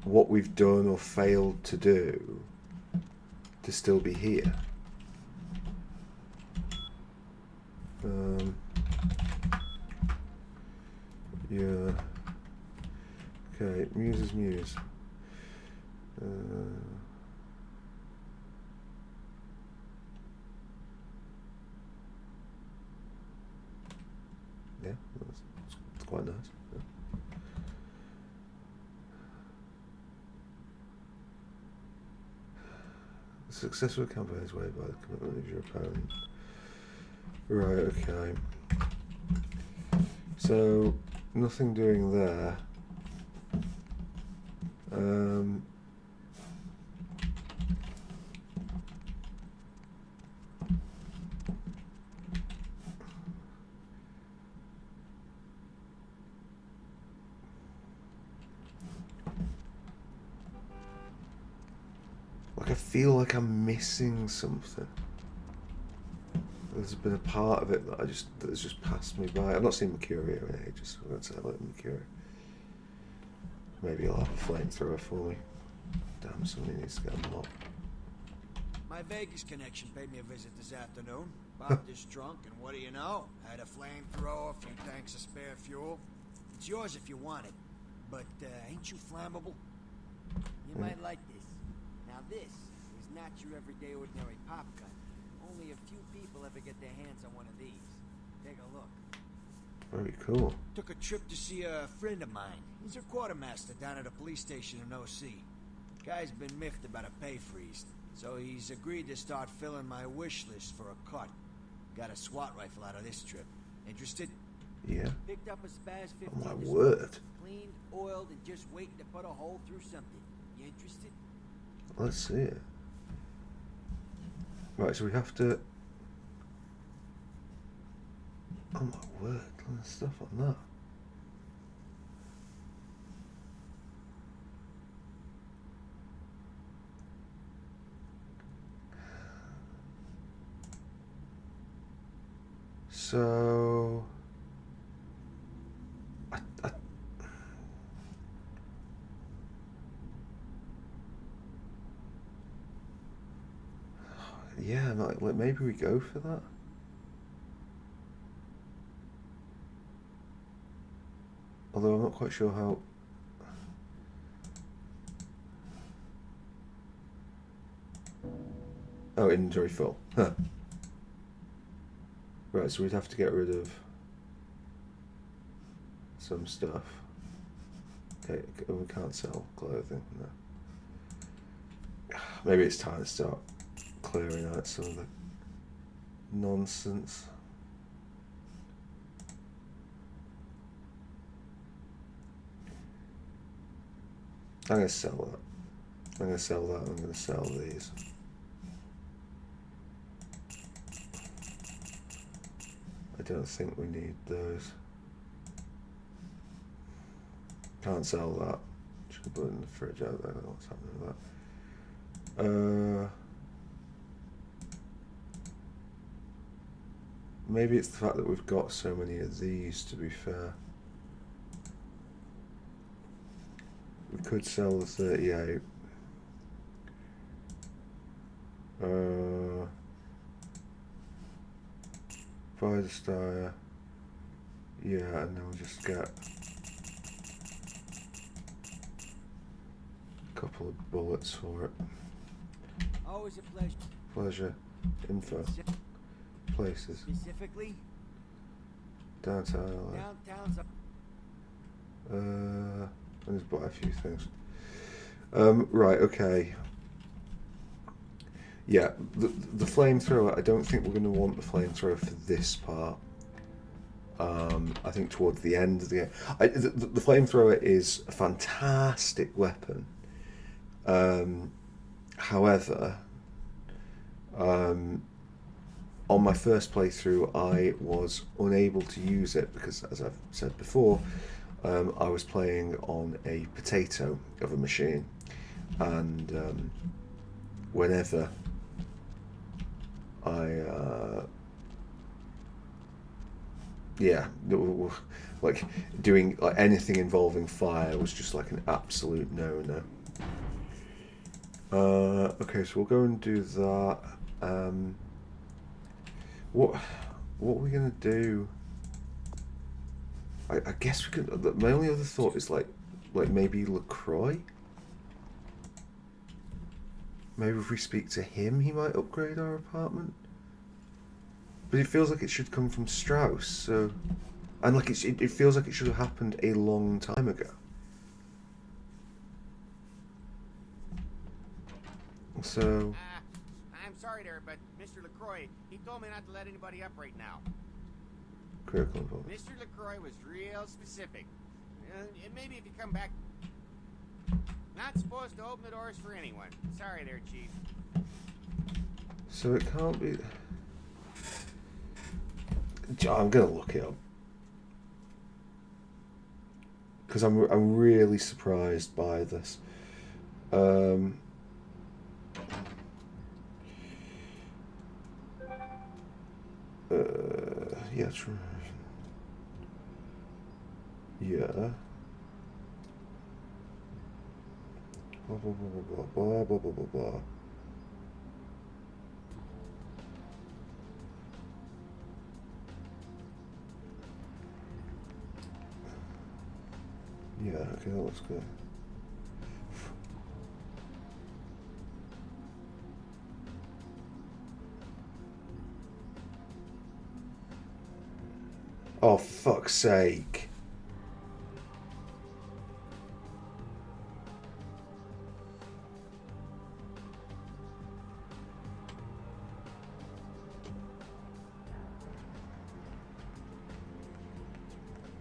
what we've done or failed to do to still be here. Yeah. Okay, Muse is Muse. Yeah, it's quite nice. Yeah. The successful campaign is weighed by the commitment of your opponent. Right, okay. So, nothing doing there. feel like I'm missing something. There's been a part of it that has just passed me by. I've not seen Mercurio in ages, so I'm going to say hello to Mercurio. Maybe he'll have a flamethrower for me. Damn, somebody needs to get unlocked. My Vegas connection paid me a visit this afternoon. Bought this trunk, and what do you know? Had a flamethrower, a few tanks of spare fuel. It's yours if you want it. But ain't you flammable? You might like this. Now this is not your everyday ordinary pop gun. Only a few people ever get their hands on one of these. Take a look. Very cool. Took a trip to see a friend of mine. He's a quartermaster down at a police station in OC. Guy's been miffed about a pay freeze, so he's agreed to start filling my wish list for a cut. Got a SWAT rifle out of this trip. Interested? Yeah. Picked up a Spaz 15. Oh my word. Cleaned, oiled, and just waiting to put a hole through something. You interested? Let's see it. Right, so we have to... Oh my word, look at the stuff on that. So... Yeah, like maybe we go for that. Although I'm not quite sure how. Oh, inventory full. Huh. Right, so we'd have to get rid of some stuff. Okay, we can't sell clothing. No. Maybe it's time to start clearing out some of the nonsense. I'm going to sell that. I'm going to sell that. I'm going to sell these. I don't think we need those. Can't sell that. Should put it in the fridge out there. What's happening with that? Maybe it's the fact that we've got so many of these, to be fair. We could sell the 38. Buy the Steyr. Yeah, and then we'll just get a couple of bullets for it. Always a pleasure. Pleasure. Info. Places. Specifically? Downtown LA. Downtown's I'll just buy a few things. Right, okay. Yeah, the flamethrower, I don't think we're going to want the flamethrower for this part. I think towards the end of the game. The flamethrower is a fantastic weapon. However, on my first playthrough, I was unable to use it because, as I've said before, I was playing on a potato of a machine, and whenever like doing like anything involving fire was just like an absolute no-no. Okay, so we'll go and do that. What are we gonna do? I guess we could. My only other thought is like maybe LaCroix. Maybe if we speak to him, he might upgrade our apartment. But it feels like it should come from Strauss. So, and like it feels like it should have happened a long time ago. So. I'm sorry there, but Mr. LaCroix, he told me not to let anybody up right now. Critical involvement. Mr. LaCroix was real specific. Maybe if you come back... Not supposed to open the doors for anyone. Sorry there, Chief. So it can't be... I'm gonna look it up. Because I'm really surprised by this. Yeah, true. Yeah. Blah blah blah blah blah blah blah blah blah. Yeah, okay, that looks good. Oh, for fuck's sake.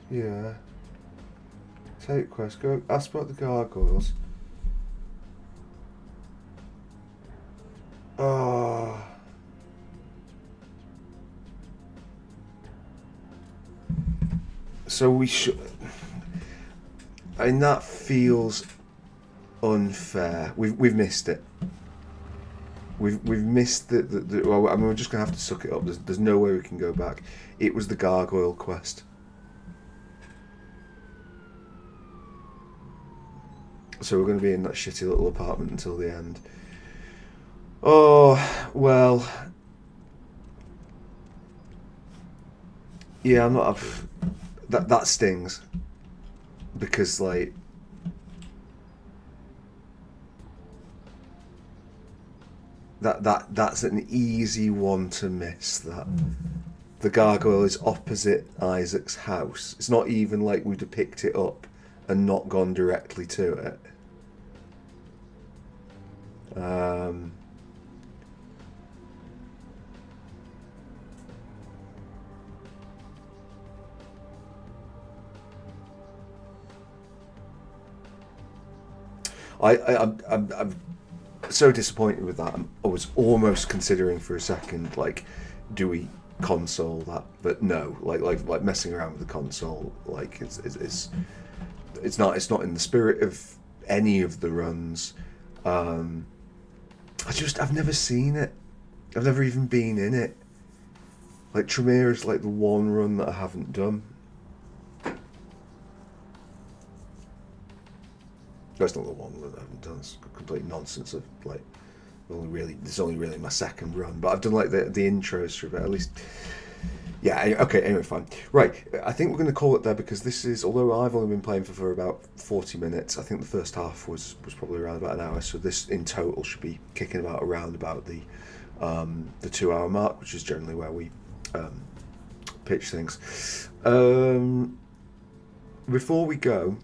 Yeah. Take quest. Go ask about the gargoyles. Oh. So we should. And that feels unfair. We've missed it. We've missed the well, I mean, we're just gonna have to suck it up. There's no way we can go back. It was the gargoyle quest. So we're going to be in that shitty little apartment until the end. Oh, well. Yeah, I'm not... That stings. Because, like... That's an easy one to miss, that. The gargoyle is opposite Isaac's house. It's not even like we'd have picked it up and not gone directly to it. I'm so disappointed with that. I was almost considering for a second, like, do we console that? But no, like messing around with the console, like it's not in the spirit of any of the runs. I've never seen it. I've never even been in it. Like, Tremere is like the one run that I haven't done. That's not the one run I haven't done. It's complete nonsense of, like, there's only really my second run. But I've done, like, the intros for it, at least. Yeah, okay, anyway, fine. Right, I think we're going to call it there, because this is, although I've only been playing for about 40 minutes, I think the first half was probably around about an hour, so this in total should be kicking around about the 2-hour mark, which is generally where we pitch things. Before we go,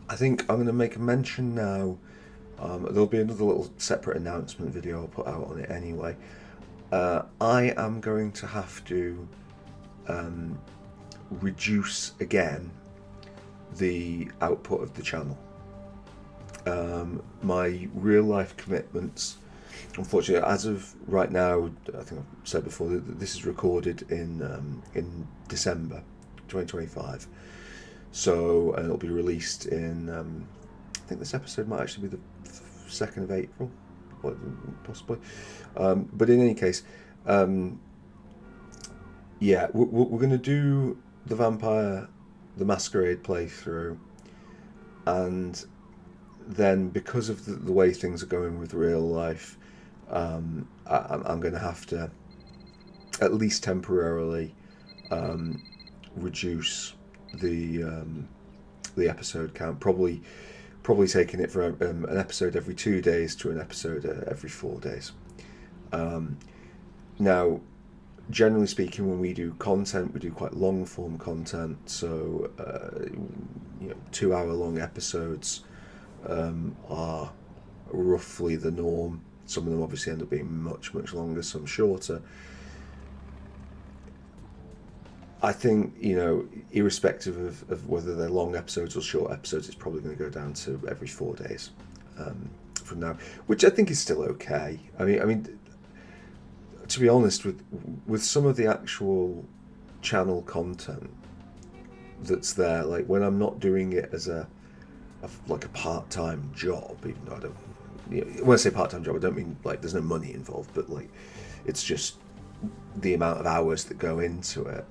I think I'm going to make a mention now. There'll be another little separate announcement video I'll put out on it anyway. I am going to have to reduce again the output of the channel. My real life commitments, unfortunately, as of right now, I think I've said before, this is recorded in December 2025. So, and it'll be released in, I think this episode might actually be the 2nd of April, possibly. But in any case, yeah, we're going to do the Masquerade playthrough, and then because of the way things are going with real life, I'm going to have to, at least temporarily, reduce the episode count. Probably taking it from an episode every 2 days to an episode every 4 days. Now, generally speaking, when we do content, we do quite long form content, so 2-hour long episodes are roughly the norm. Some of them obviously end up being much longer, some shorter. I think, irrespective of whether they're long episodes or short episodes, it's probably going to go down to every 4 days from now, which I think is still okay. I mean, to be honest, with some of the actual channel content that's there, like when I'm not doing it as a part-time job, even though I don't, when I say part-time job, I don't mean like there's no money involved, but like it's just the amount of hours that go into it,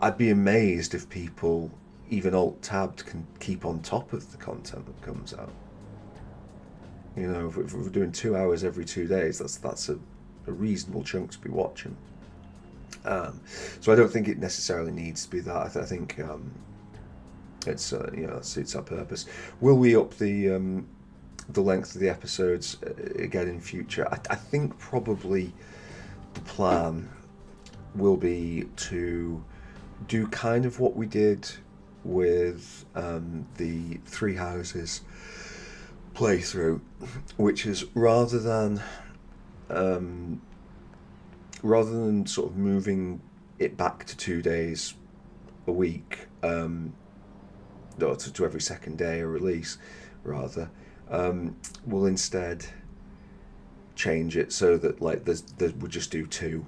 I'd be amazed if people, even alt-tabbed, can keep on top of the content that comes out. You know, if we're doing 2 hours every 2 days, that's a reasonable chunk to be watching. So I don't think it necessarily needs to be that. I think it's you know, that suits our purpose. Will we up the length of the episodes again in future? I think probably the plan will be to do kind of what we did with the Three Houses playthrough, which is rather than sort of moving it back to 2 days a week, or to every second day a release, rather, we'll instead change it so that like we'll just do 2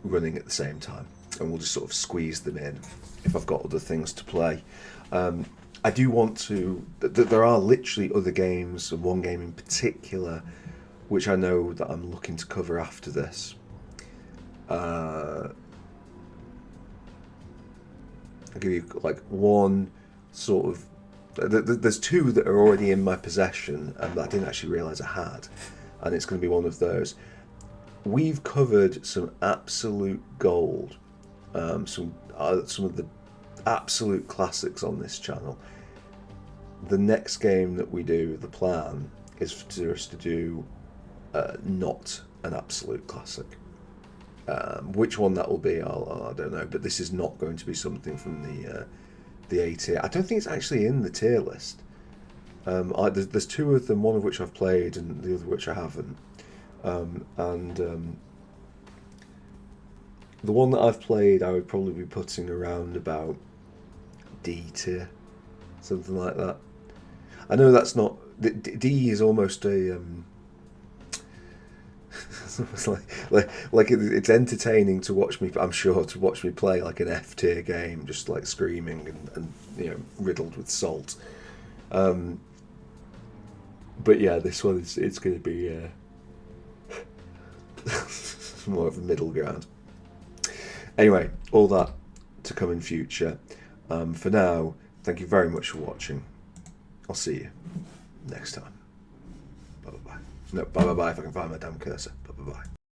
running at the same time, and we'll just sort of squeeze them in if I've got other things to play. I do want to. There are literally other games, and one game in particular, which I know that I'm looking to cover after this. I'll give you like one sort of. There's 2 that are already in my possession, and that I didn't actually realise I had, and it's going to be one of those. We've covered some absolute gold, some of the absolute classics on this channel. The next game that we do, the plan is for us to do not an absolute classic. Which one that will be, I don't know, but this is not going to be something from the A tier. I don't think it's actually in the tier list. There's 2 of them, one of which I've played and the other which I haven't. The one that I've played, I would probably be putting around about D tier, something like that. I know that's not. D is almost a. It's almost like it's entertaining to watch me. I'm sure to watch me play like an F tier game, just like screaming and you know, riddled with salt. But yeah, this one it's going to be more of a middle ground. Anyway, all that to come in future. For now, thank you very much for watching. I'll see you next time. Bye bye. No, bye bye if I can find my damn cursor. Bye bye.